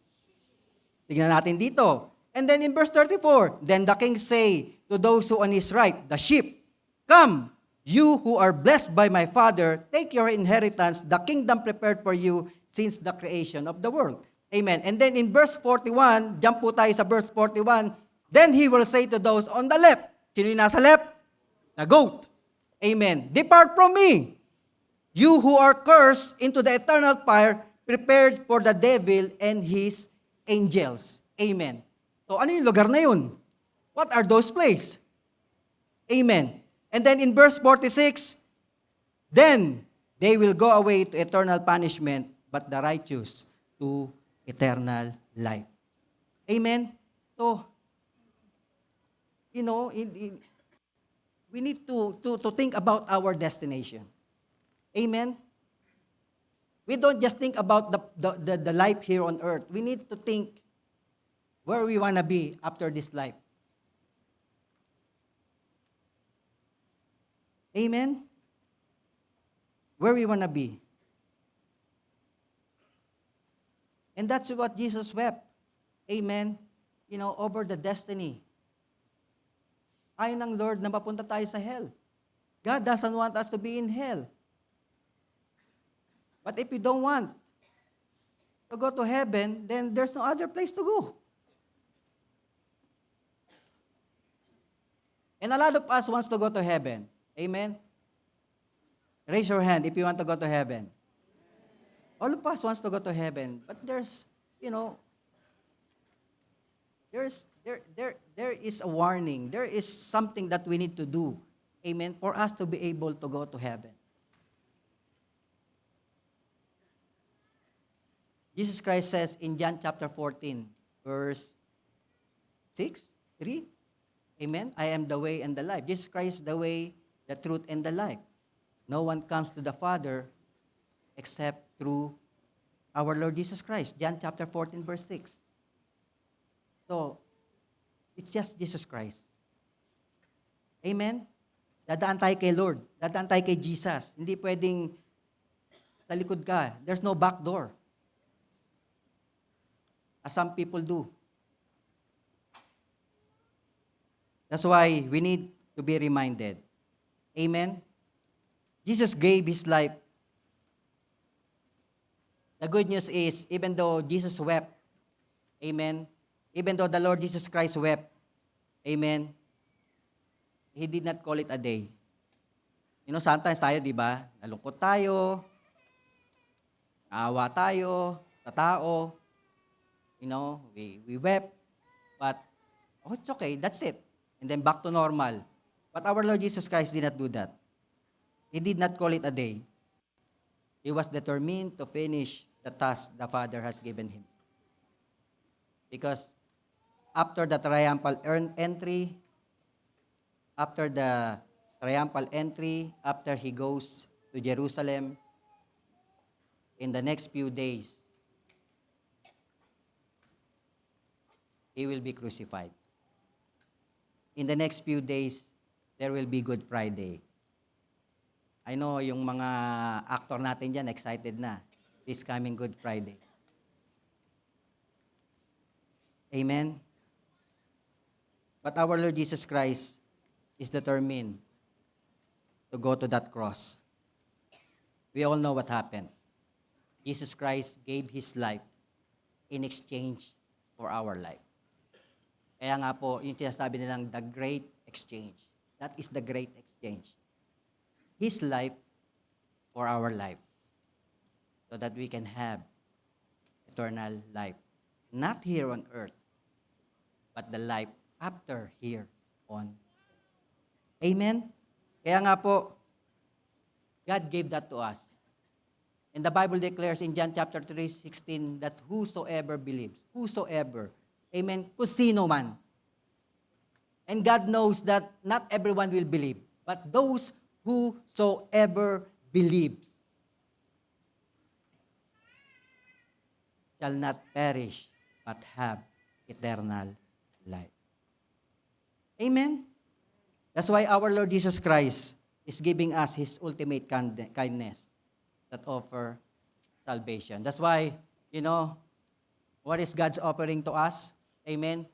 Tingnan natin dito. And then in verse 34, then the king say to those who on his right, the sheep, Come, you who are blessed by my Father, take your inheritance, the kingdom prepared for you since the creation of the world. Amen. And then in verse 41, jump po tayo sa verse 41, then He will say to those on the left, sino yung nasa left? The goat. Amen. Depart from me, you who are cursed, into the eternal fire prepared for the devil and his angels. Amen. So ano yung lugar na yun? What are those places? Amen. And then in verse 46, then they will go away to eternal punishment, but the righteous to eternal life. Amen. So, we need to think about our destination. Amen. We don't just think about the life here on earth. We need to think where we want to be after this life. Amen? Where we want to be. And that's what Jesus wept. Amen? Over the destiny. Ayaw ng Lord na mapunta tayo sa hell. God doesn't want us to be in hell. But if you don't want to go to heaven, then there's no other place to go. And a lot of us wants to go to heaven. Amen? Raise your hand if you want to go to heaven. All of us wants to go to heaven. But there's, There is a warning. There is something that we need to do. Amen. For us to be able to go to heaven. Jesus Christ says in John chapter 14, verse 6, 3, amen, I am the way and the life. Jesus Christ is the way, the truth, and the life. No one comes to the Father except through our Lord Jesus Christ. John chapter 14, verse 6. So, it's just Jesus Christ. Amen? Dadaan tayo kay Lord. Dadaan tayo kay Jesus. Hindi pwedeng sa likod ka. There's no back door. As some people do. That's why we need to be reminded. Amen? Jesus gave His life. The good news is, even though Jesus wept, amen, even though the Lord Jesus Christ wept, amen, He did not call it a day. You know, sometimes tayo, di ba, nalungkot tayo, naawa tayo sa tao, you know, we wept, but, oh, it's okay, that's it. And then back to normal. But our Lord Jesus Christ did not do that. He did not call it a day. He was determined to finish the task the Father has given Him. Because after the triumphal entry, after He goes to Jerusalem, in the next few days, He will be crucified. In the next few days, there will be Good Friday. I know yung mga actor natin dyan, excited na. This coming Good Friday. Amen? But our Lord Jesus Christ is determined to go to that cross. We all know what happened. Jesus Christ gave His life in exchange for our life. Kaya nga po, yung sinasabi nilang the great exchange. That is the great exchange. His life for our life. So that we can have eternal life. Not here on earth, but the life after here on. Amen? Kaya nga po, God gave that to us. And the Bible declares in John chapter 3:16 that whosoever believes, whosoever, amen, kung sino man. And God knows that not everyone will believe, but those whosoever believes shall not perish, but have eternal life. Amen? That's why our Lord Jesus Christ is giving us His ultimate kindness that offer salvation. That's why, you know, what is God's offering to us? Amen?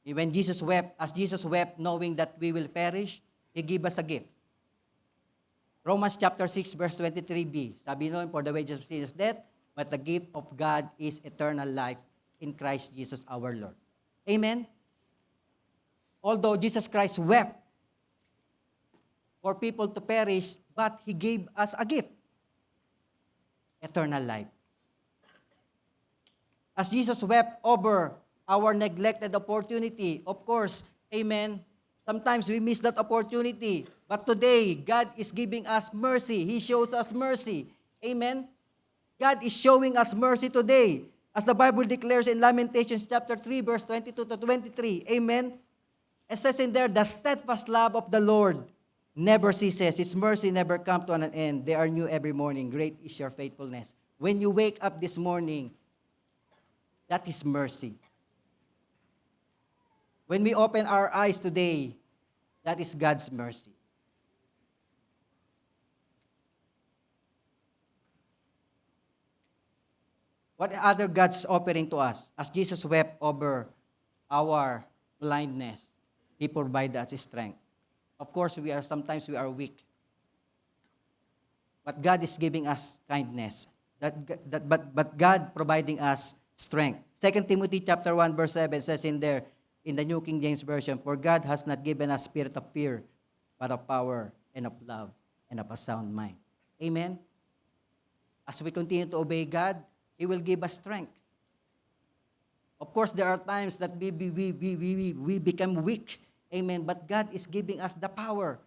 When Jesus wept, as Jesus wept knowing that we will perish, He gave us a gift. Romans chapter 6 verse 23b, sabi noon, for the wages of sin is death, but the gift of God is eternal life in Christ Jesus our Lord. Amen? Although Jesus Christ wept for people to perish, but He gave us a gift, eternal life. As Jesus wept over our neglected opportunity, of course, amen, sometimes we miss that opportunity. But today, God is giving us mercy. He shows us mercy. Amen? God is showing us mercy today. As the Bible declares in Lamentations chapter 3, verse 22 to 23. Amen? It says in there, the steadfast love of the Lord never ceases. His mercy never comes to an end. They are new every morning. Great is your faithfulness. When you wake up this morning, that is mercy. When we open our eyes today, that is God's mercy. What other God's offering to us? As Jesus wept over our blindness, He provided us strength. Of course, sometimes we are weak. But God is giving us kindness. But God providing us strength. 2 Timothy chapter 1 verse 7 says in there, in the New King James Version, for God has not given us spirit of fear, but of power and of love and of a sound mind. Amen? As we continue to obey God, He will give us strength. Of course, there are times that we become weak. Amen. But God is giving us the power.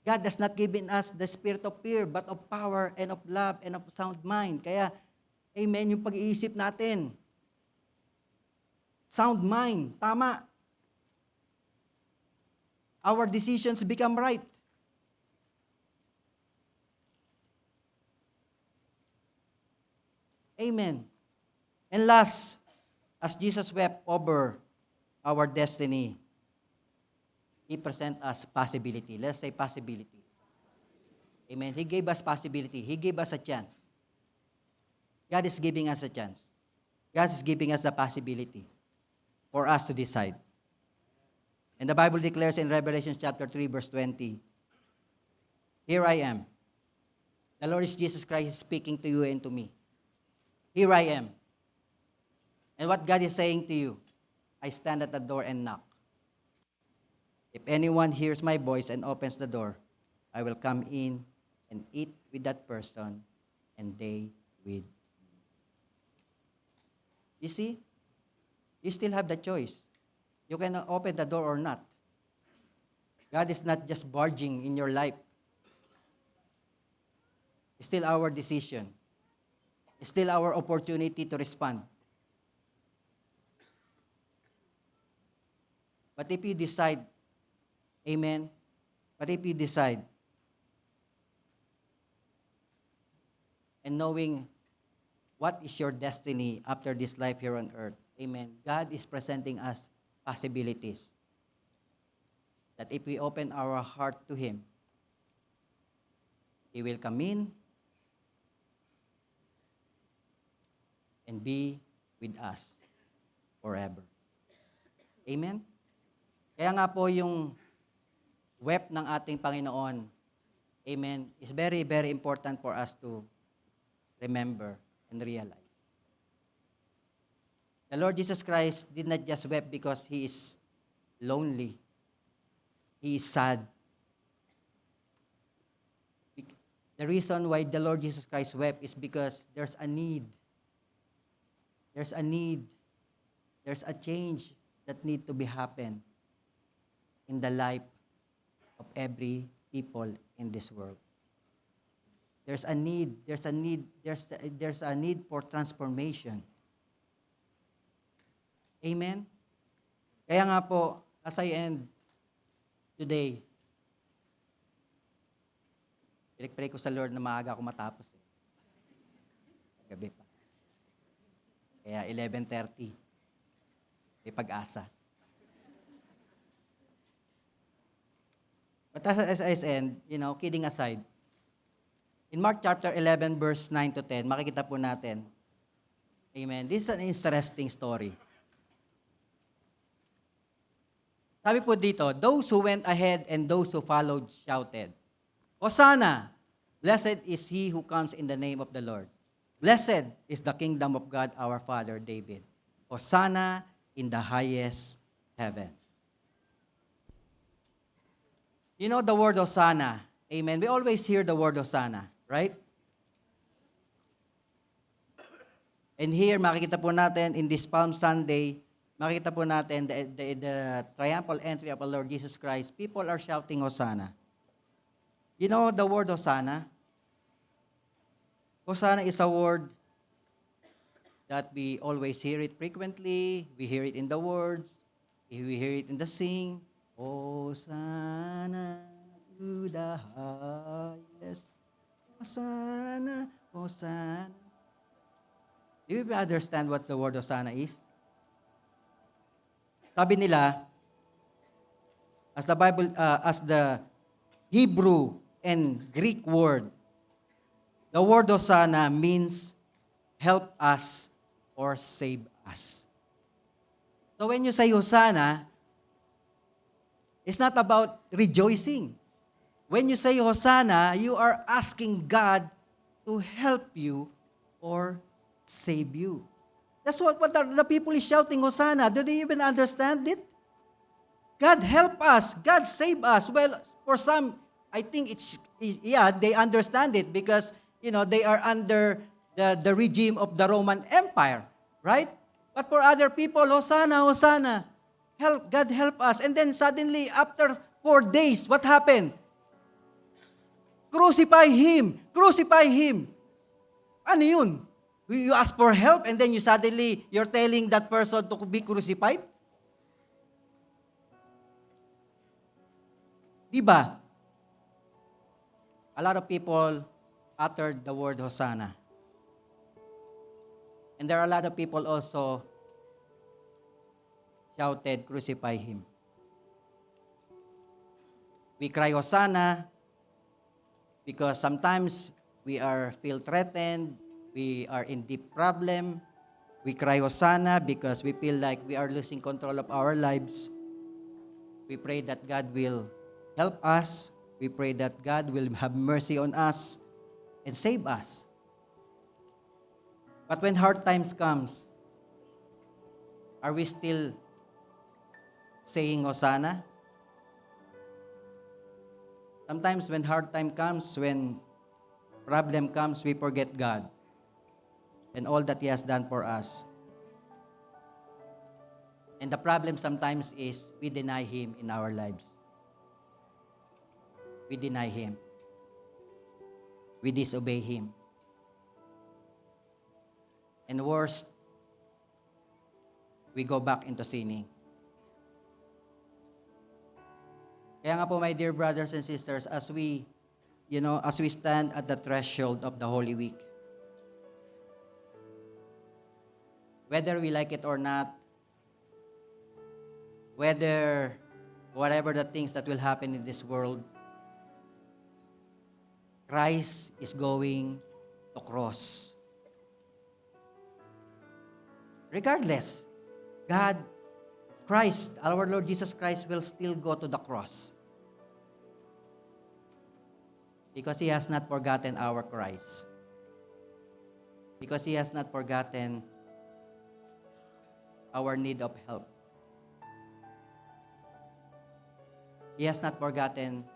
God has not given us the spirit of fear, but of power and of love and of sound mind. Kaya, amen, yung pag-iisip natin. Sound mind, tama. Our decisions become right. Amen. And last, as Jesus wept over our destiny, He present us possibility. Let's say possibility. Amen. He gave us possibility. He gave us a chance. God is giving us a chance. God is giving us the possibility for us to decide. And the Bible declares in Revelation chapter 3, verse 20, here I am. The Lord is Jesus Christ is speaking to you and to me. Here I am. And what God is saying to you, I stand at the door and knock. If anyone hears my voice and opens the door, I will come in and eat with that person, and they with me. You see, you still have the choice. You can open the door or not. God is not just barging in your life. It's still our decision. It's still our opportunity to respond. But if you decide, amen, but if you decide, and knowing what is your destiny after this life here on earth, amen, God is presenting us possibilities. That if we open our heart to Him, He will come in and be with us forever. Amen? Kaya nga po yung wept ng ating Panginoon, amen, is very, very important for us to remember and realize. The Lord Jesus Christ did not just weep because He is lonely. He is sad. The reason why the Lord Jesus Christ wept is because there's a need. There's a need. There's a change that need to be happen in the life of every people in this world. There's a need for transformation. Amen? Kaya nga po, as I end today, pinag-pray ko sa Lord na maaga ako matapos. Gabi pa. Kaya 11:30, may pag-asa. But as I end, kidding aside, in Mark chapter 11, verse 9 to 10, makikita po natin, amen, this is an interesting story. Sabi po dito, those who went ahead and those who followed shouted, Hosanna! Blessed is he who comes in the name of the Lord. Blessed is the kingdom of God our Father David. Hosanna in the highest heaven. You know the word Hosanna. Amen. We always hear the word Hosanna, right? And here, makikita po natin in this Palm Sunday, makikita po natin the triumphal entry of our Lord Jesus Christ. People are shouting Hosanna. You know the word Hosanna? Hosanna is a word that we always hear it frequently. We hear it in the words. We hear it in the sing. Hosanna to the highest. Hosanna, Hosanna. Do you understand what the word Hosanna is? Sabi nila, as the Hebrew and Greek word, the word Hosanna means help us or save us. So when you say Hosanna, it's not about rejoicing. When you say Hosanna, you are asking God to help you or save you. That's what the people is shouting, Hosanna. Do they even understand it? God help us. God save us. Well, for some, I think they understand it because, they are under the regime of the Roman Empire, right? But for other people, Hosanna, Hosanna. Help, God help us. And then suddenly, after 4 days, what happened? Crucify Him! Crucify Him! Ano yun? You ask for help and then you're telling that person to be crucified? Di ba? A lot of people uttered the word Hosanna. And there are a lot of people also shouted, crucify Him. We cry Hosanna because sometimes we feel threatened, we are in deep problem. We cry Hosanna because we feel like we are losing control of our lives. We pray that God will help us. We pray that God will have mercy on us and save us. But when hard times comes, are we still saying Hosanna? Sometimes when hard time comes, when problem comes, we forget God and all that He has done for us. And the problem sometimes is we deny Him in our lives. We deny Him. We disobey Him. And worst, we go back into sinning. Kaya nga po, my dear brothers and sisters, as we stand at the threshold of the Holy Week, whether we like it or not, whatever the things that will happen in this world, Christ is going to cross. Regardless, Christ, our Lord Jesus Christ will still go to the cross. Because He has not forgotten our cries. Because He has not forgotten our need of help. He has not forgotten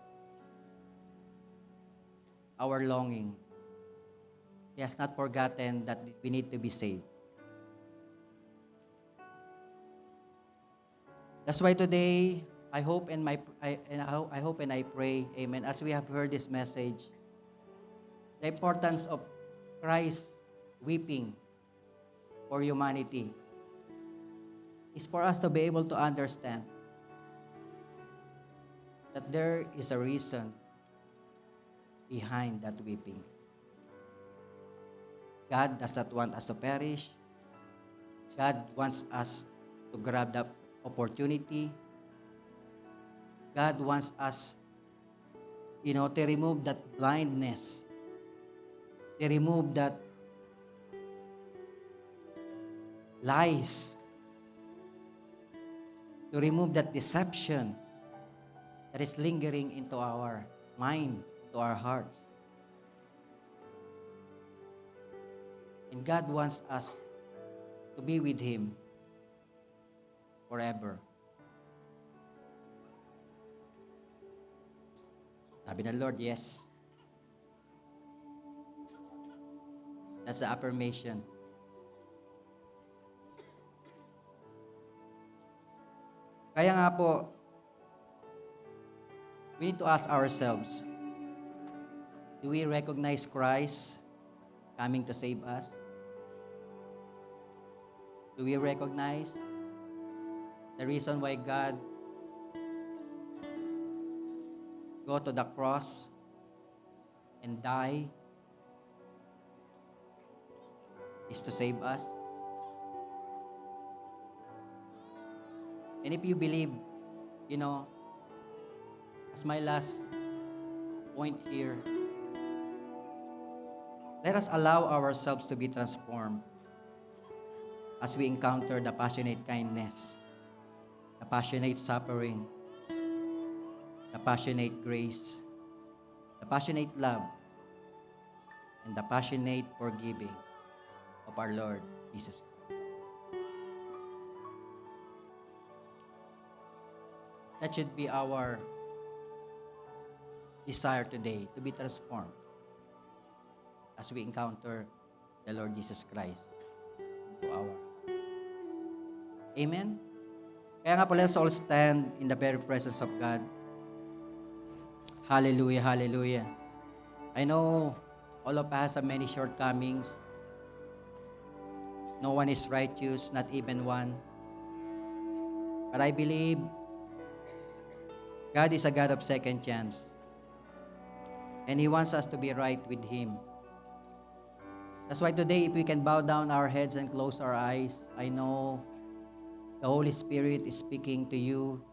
our longing. He has not forgotten that we need to be saved. That's why today, I hope and I pray, amen, as we have heard this message, the importance of Christ weeping for humanity is for us to be able to understand that there is a reason behind that weeping. God does not want us to perish. God wants us to grab that opportunity. God wants us, to remove that blindness, to remove that lies, to remove that deception that is lingering into our mind, to our hearts. And God wants us to be with Him forever. Sabi ng Lord, yes. That's the affirmation. Kaya nga po, we need to ask ourselves, do we recognize Christ coming to save us? Do we recognize the reason why God go to the cross and die is to save us? And if you believe, as my last point here, let us allow ourselves to be transformed as we encounter the passionate kindness, the passionate suffering, the passionate grace, the passionate love, and the passionate forgiving of our Lord Jesus Christ. That should be our desire today, to be transformed as we encounter the Lord Jesus Christ into our Amen? Kaya nga po, let's all stand in the very presence of God. Hallelujah, hallelujah. I know all of us have many shortcomings. No one is righteous, not even one. But I believe God is a God of second chance. And He wants us to be right with Him. That's why today, if we can bow down our heads and close our eyes, I know the Holy Spirit is speaking to you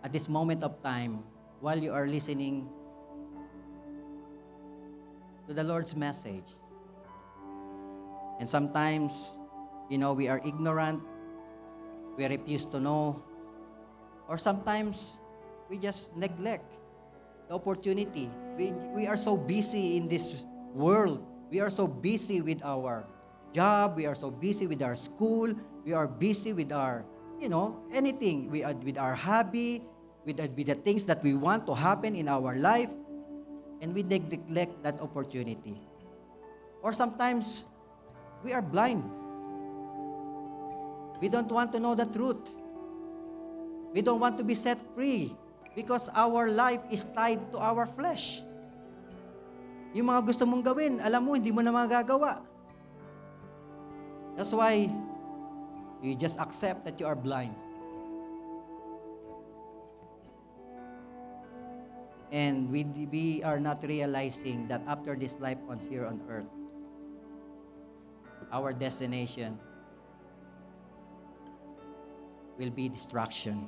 at this moment of time while you are listening to the Lord's message. And sometimes, we are ignorant, we refuse to know, or sometimes we just neglect the opportunity. We are so busy in this world. We are so busy with our job. We are so busy with our school. We are busy with our, anything. We are with our hobby, with the things that we want to happen in our life. And we neglect that opportunity. Or sometimes, we are blind. We don't want to know the truth. We don't want to be set free because our life is tied to our flesh. Yung mga gusto mong gawin, alam mo, hindi mo na magagawa. That's why you just accept that you are blind. And we are not realizing that after this life here on earth, our destination will be destruction.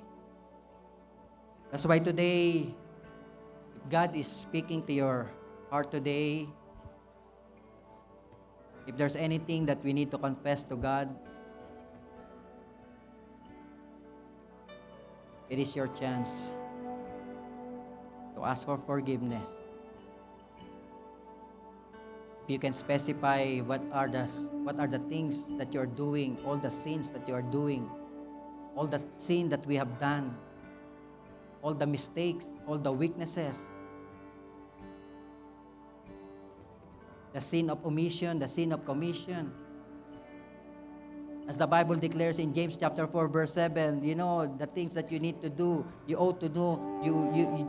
That's why today, if God is speaking to your heart today, if there's anything that we need to confess to God, it is your chance to ask for forgiveness. If you can specify what are the things that you're doing, all the sins that you are doing, all the sin that we have done, all the mistakes, all the weaknesses, the sin of omission, the sin of commission. As the Bible declares in James chapter 4 verse 7, the things that you need to do, you ought to do,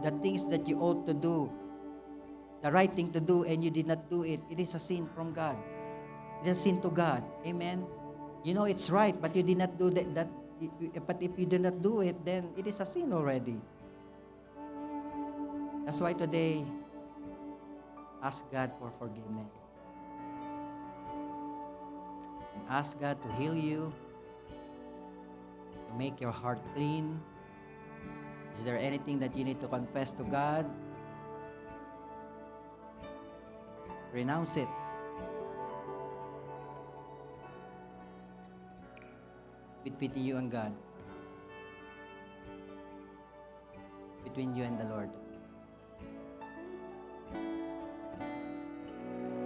the things that you ought to do, the right thing to do, and you did not do it, it is a sin from God. It is a sin to God. Amen? It's right, but you did not do that. But if you do not do it, then it is a sin already. That's why today, ask God for forgiveness. And ask God to heal you, to make your heart clean. Is there anything that you need to confess to God? Renounce it. Between you and God. Between you and the Lord.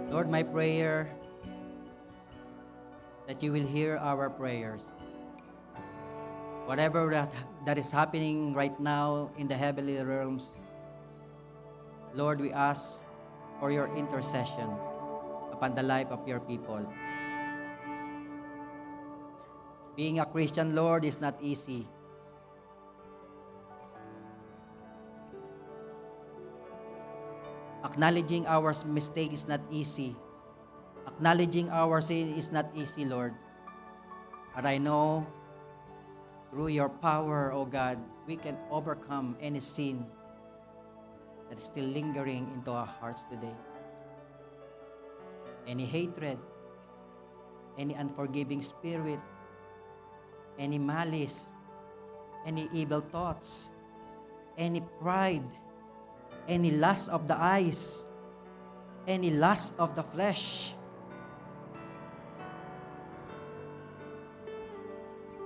Lord, my prayer that you will hear our prayers. Whatever that is happening right now in the heavenly realms, Lord, we ask for your intercession upon the life of your people. Being a Christian, Lord, is not easy. Acknowledging our mistake is not easy. Acknowledging our sin is not easy, Lord. But I know through your power, O God, we can overcome any sin that's still lingering into our hearts today. Any hatred, any unforgiving spirit, any malice, any evil thoughts, any pride, any lust of the eyes, any lust of the flesh,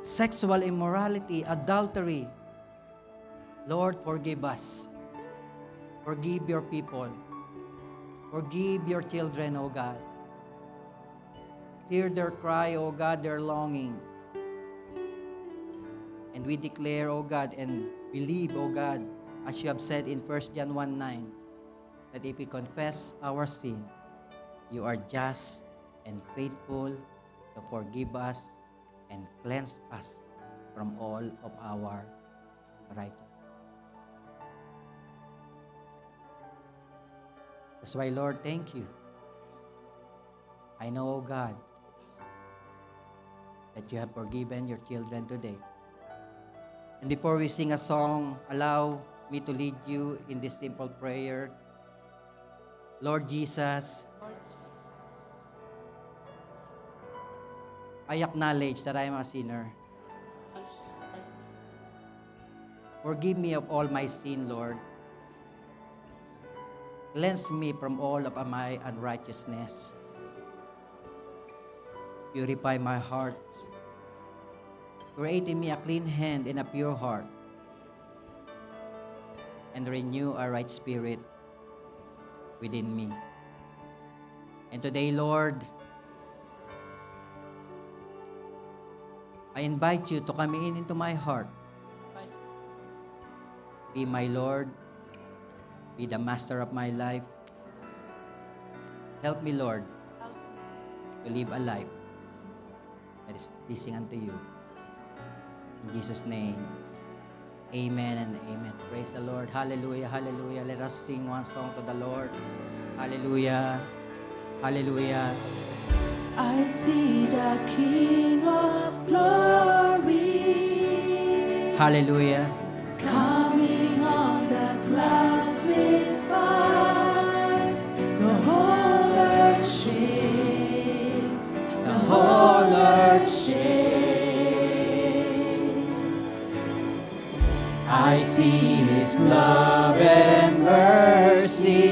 sexual immorality, adultery. Lord, forgive us. Forgive your people. Forgive your children, O God. Hear their cry, O God, their longing. And we declare, O God, and believe, O God, as you have said in 1 John 1:9, that if we confess our sin, you are just and faithful to forgive us and cleanse us from all of our righteousness. That's why, Lord, thank you. I know, O God, that you have forgiven your children today. And before we sing a song, allow me to lead you in this simple prayer. Lord Jesus, I acknowledge that I am a sinner. Forgive me of all my sin, Lord. Cleanse me from all of my unrighteousness. Purify my heart. Create in me a clean hand and a pure heart. And renew a right spirit within me. And today, Lord, I invite you to come into my heart. Be my Lord. Be the master of my life. Help me, Lord, to live a life that is pleasing unto you. In Jesus' name, amen and amen. Praise the Lord. Hallelujah, hallelujah. Let us sing one song to the Lord. Hallelujah, hallelujah. I see the King of glory Hallelujah. coming on the clouds with fire. The whole earth shakes. The whole earth shakes. I see His love and mercy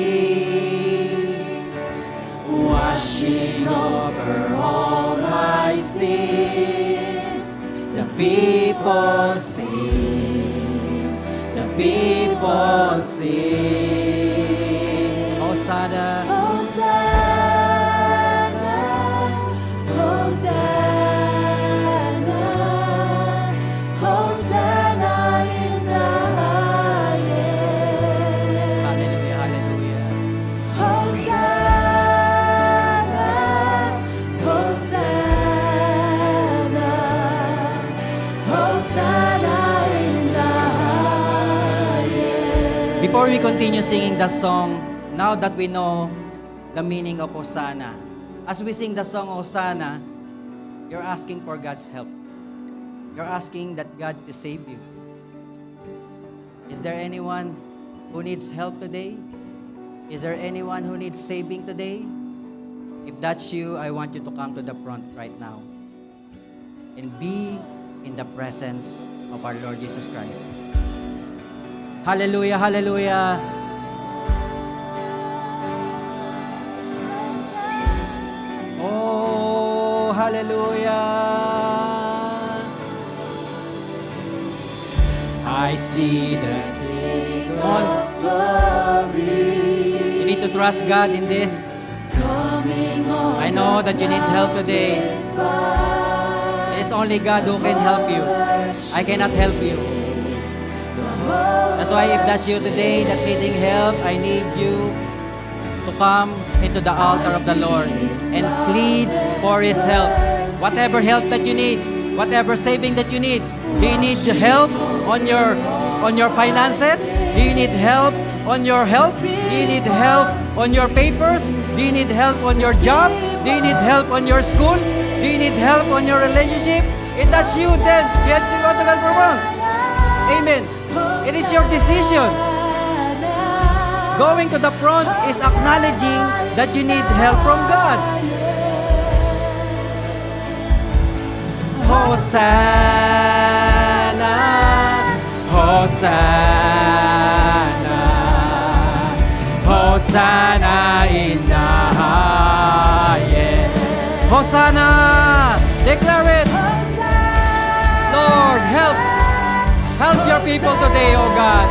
washing over all my sin. The people sing. The people sing. Hosanna. Hosanna, Hosanna, Hosanna in the highest. Hallelujah, hallelujah. Hosanna, Hosanna, Hosanna in the highest. Before we continue singing that song, now that we know the meaning of Hosanna, as we sing the song Hosanna, you're asking for God's help. You're asking that God to save you. Is there anyone who needs help today? Is there anyone who needs saving today? If that's you, I want you to come to the front right now and be in the presence of our Lord Jesus Christ. Hallelujah, hallelujah. Oh, hallelujah. I see the King of glory. You need to trust God in this. I know that you need help today. It is only God who can help you. I cannot help you. That's why if that's you today that needing help, I need you to come into the altar of the Lord and plead for His help. Whatever help that you need, whatever saving that you need. Do you need help on your finances? Do you need help on your health? Do you need help on your papers? Do you need help on your job? Do you need help on your school? Do you need help on your relationship? If that's you, then you have to go to God for one. Amen. It is your decision. Going to the front is acknowledging that you need help from God. Hosanna, Hosanna, Hosanna in the highest. Hosanna, declare it. Lord, help your people today, O God.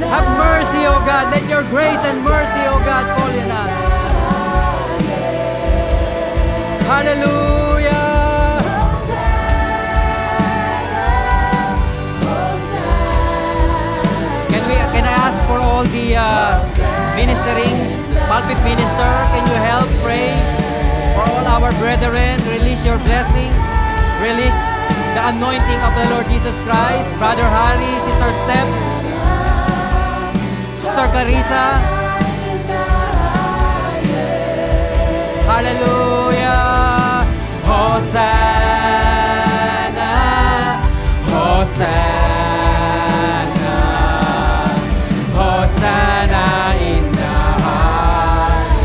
Have mercy, O God. Let your grace and mercy, O God, fall in us. Hallelujah. Can I ask for all the ministering pulpit minister? Can you help pray for all our brethren? Release your blessing. release the anointing of the Lord Jesus Christ. Brother Harry, Sister Steph, Sister Carissa. Hallelujah. Hosanna, Hosanna, Hosanna in the highest.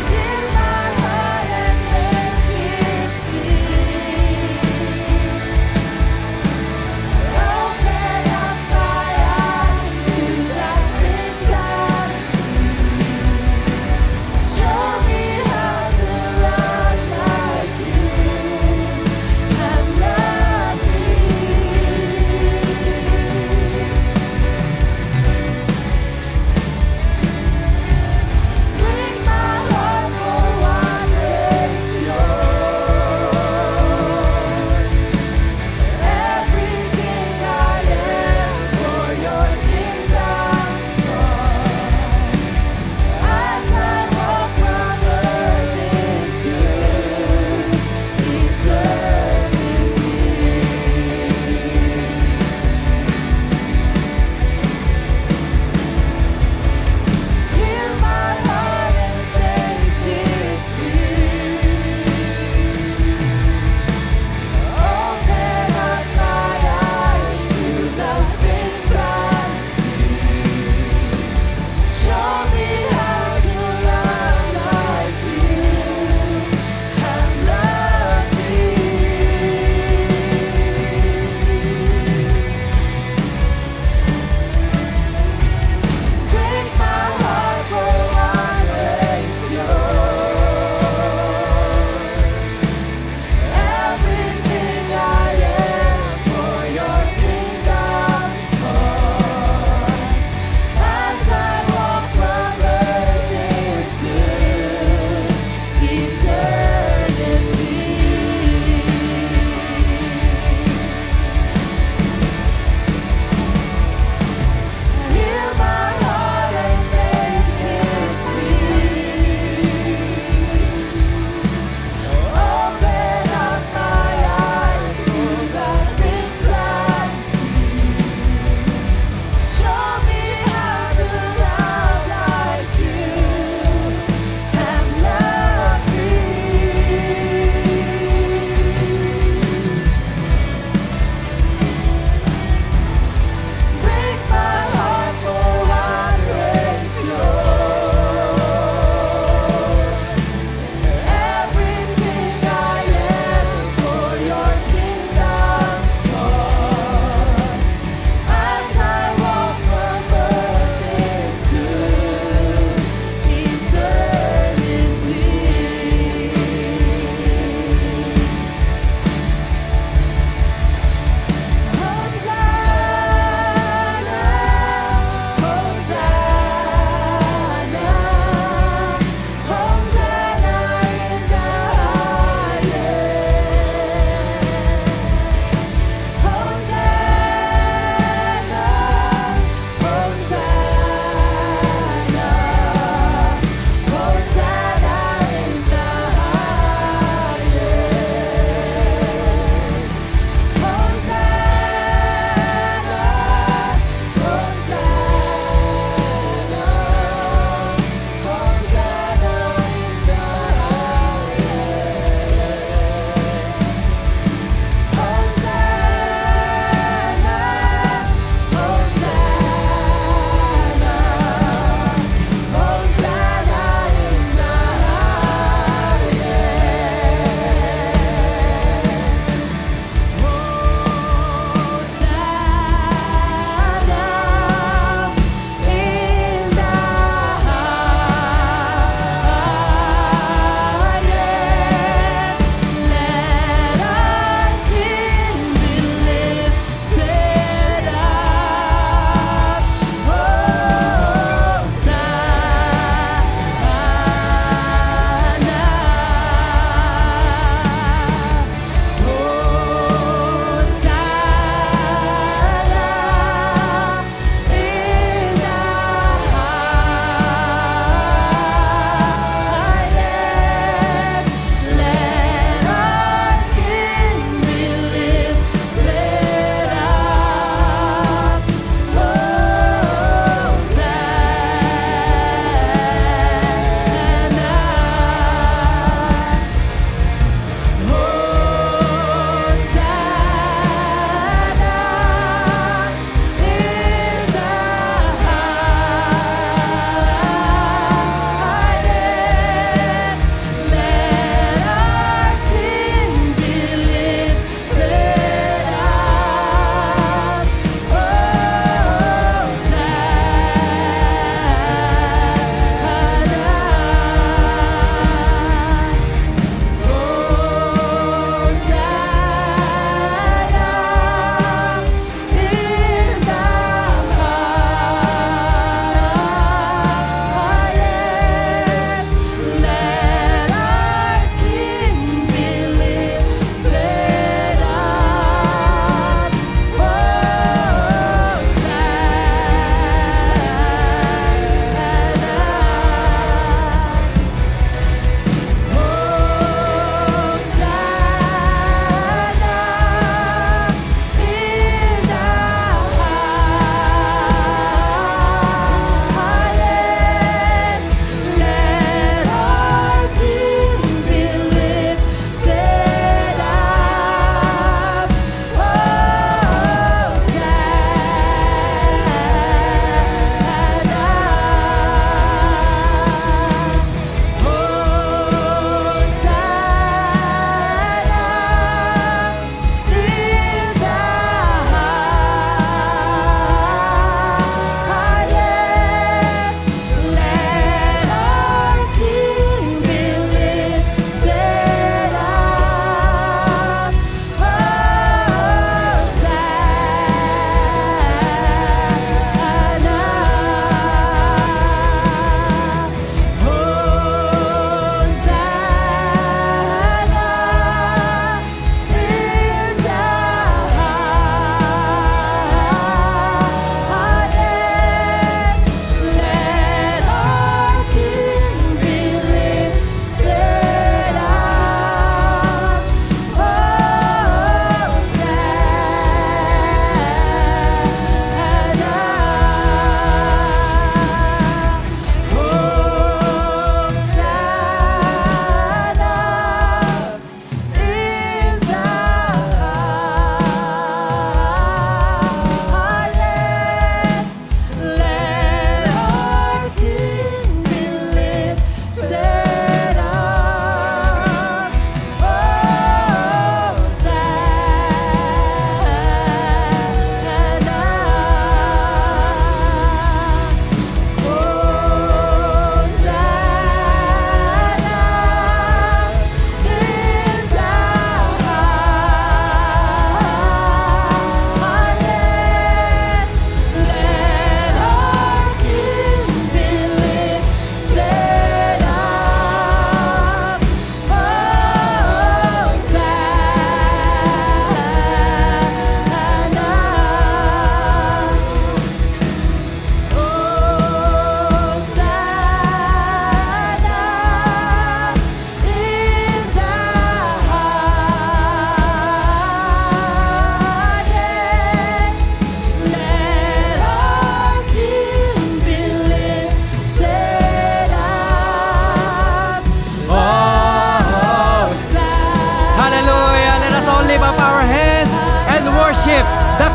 Give my heart and make it free. Open up my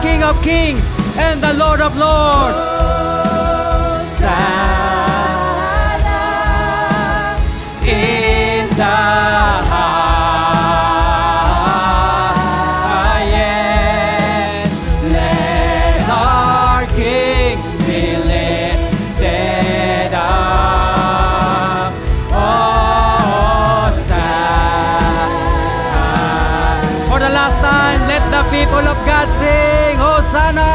King of Kings and the Lord of Lords. Hosanna In the highest, let our King be lifted up. Hosanna. For the last time, let the people of God sing Hosanna.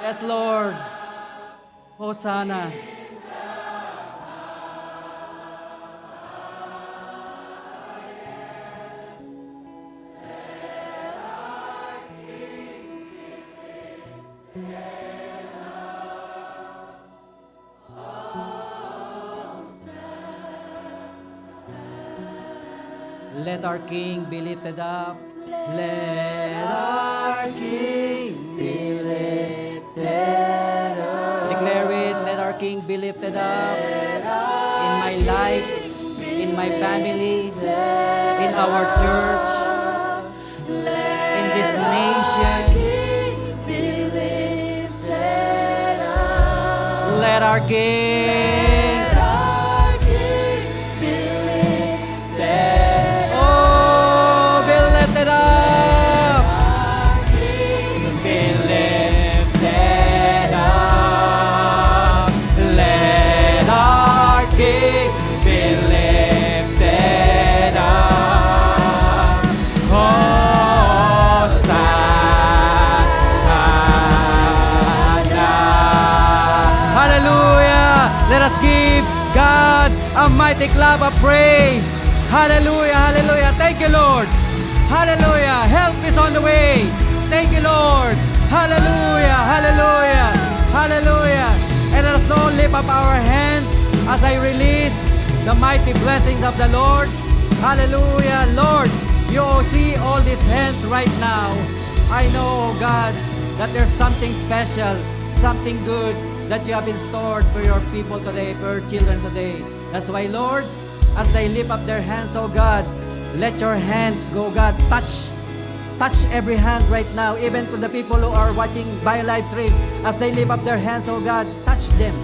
Yes, Lord. Hosanna. Let our King be lifted up. Let our King be lifted up. Declare it. Let our King be lifted up in my life, in my family, in our church, in this nation. Let our King. Oh, be lifted up. Be lifted up. Let our King be lifted up. Hosanna. Hallelujah. Let us give God a mighty clap of praise. Hallelujah, hallelujah. Thank you, Lord. Hallelujah. Help is on the way. Thank you, Lord. Hallelujah, hallelujah, hallelujah. And let us now lift up our hands as I release the mighty blessings of the Lord. Hallelujah. Lord, you see all these hands right now. I know, oh God, that there's something special, something good that you have in store for your people today, for your children today. That's why, Lord, as they lift up their hands, oh God, let your hands, go God, touch every hand right now, even to the people who are watching by live stream. As they lift up their hands, oh God, touch them,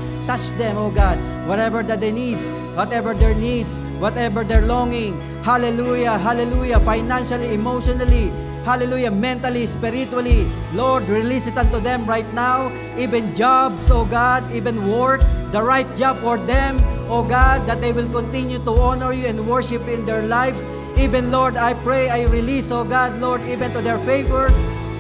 oh God, whatever that they needs, whatever their needs, whatever their longing. Hallelujah, hallelujah, financially, emotionally, hallelujah, mentally, spiritually. Lord, release it unto them right now. Even jobs, oh God, even work, the right job for them, oh God, that they will continue to honor you and worship in their lives. Even, Lord, I pray, I release, oh God, Lord, even to their favors,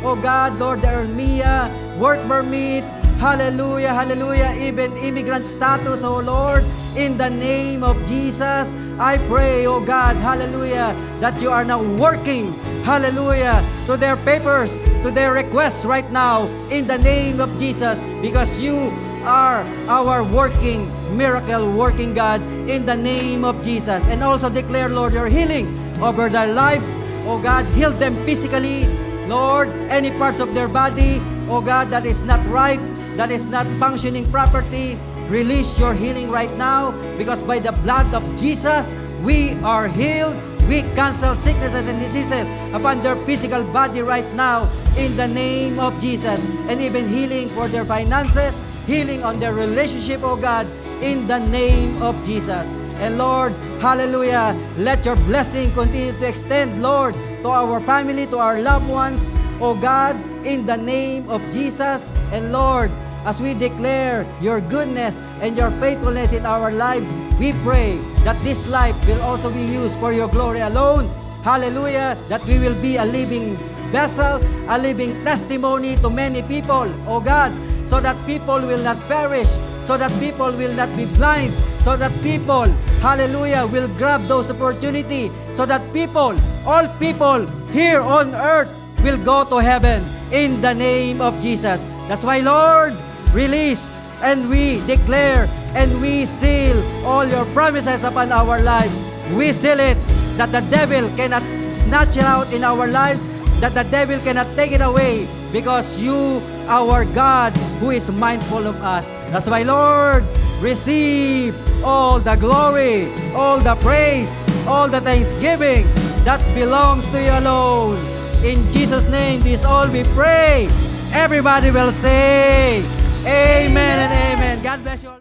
oh God, Lord, their MIA, work permit, hallelujah, hallelujah, even immigrant status, oh Lord, in the name of Jesus, I pray, oh God, hallelujah, that you are now working, hallelujah, to their papers, to their requests right now, in the name of Jesus, because you are our working, miracle working God, in the name of Jesus. And also declare, Lord, your healing over their lives, oh God, heal them physically, Lord, any parts of their body, oh God, that is not right, that is not functioning properly, release your healing right now, because by the blood of Jesus, we are healed. We cancel sicknesses and diseases upon their physical body right now, in the name of Jesus. And even healing for their finances, healing on their relationship, oh God, in the name of Jesus. And Lord, hallelujah, let your blessing continue to extend, Lord, to our family, to our loved ones, oh God, in the name of Jesus. And Lord, as we declare your goodness and your faithfulness in our lives, we pray that this life will also be used for your glory alone. Hallelujah, that we will be a living vessel, a living testimony to many people, oh God, so that people will not perish, so that people will not be blind, so that people, hallelujah, will grab those opportunities, so that people, all people here on earth will go to heaven in the name of Jesus. That's why, Lord, release and we declare and we seal all your promises upon our lives. We seal it that the devil cannot snatch it out in our lives, that the devil cannot take it away, because you, our God, who is mindful of us. That's why, Lord, receive all the glory, all the praise, all the thanksgiving that belongs to you alone. In Jesus' name, this all we pray. Everybody will say, Amen and Amen. God bless you all.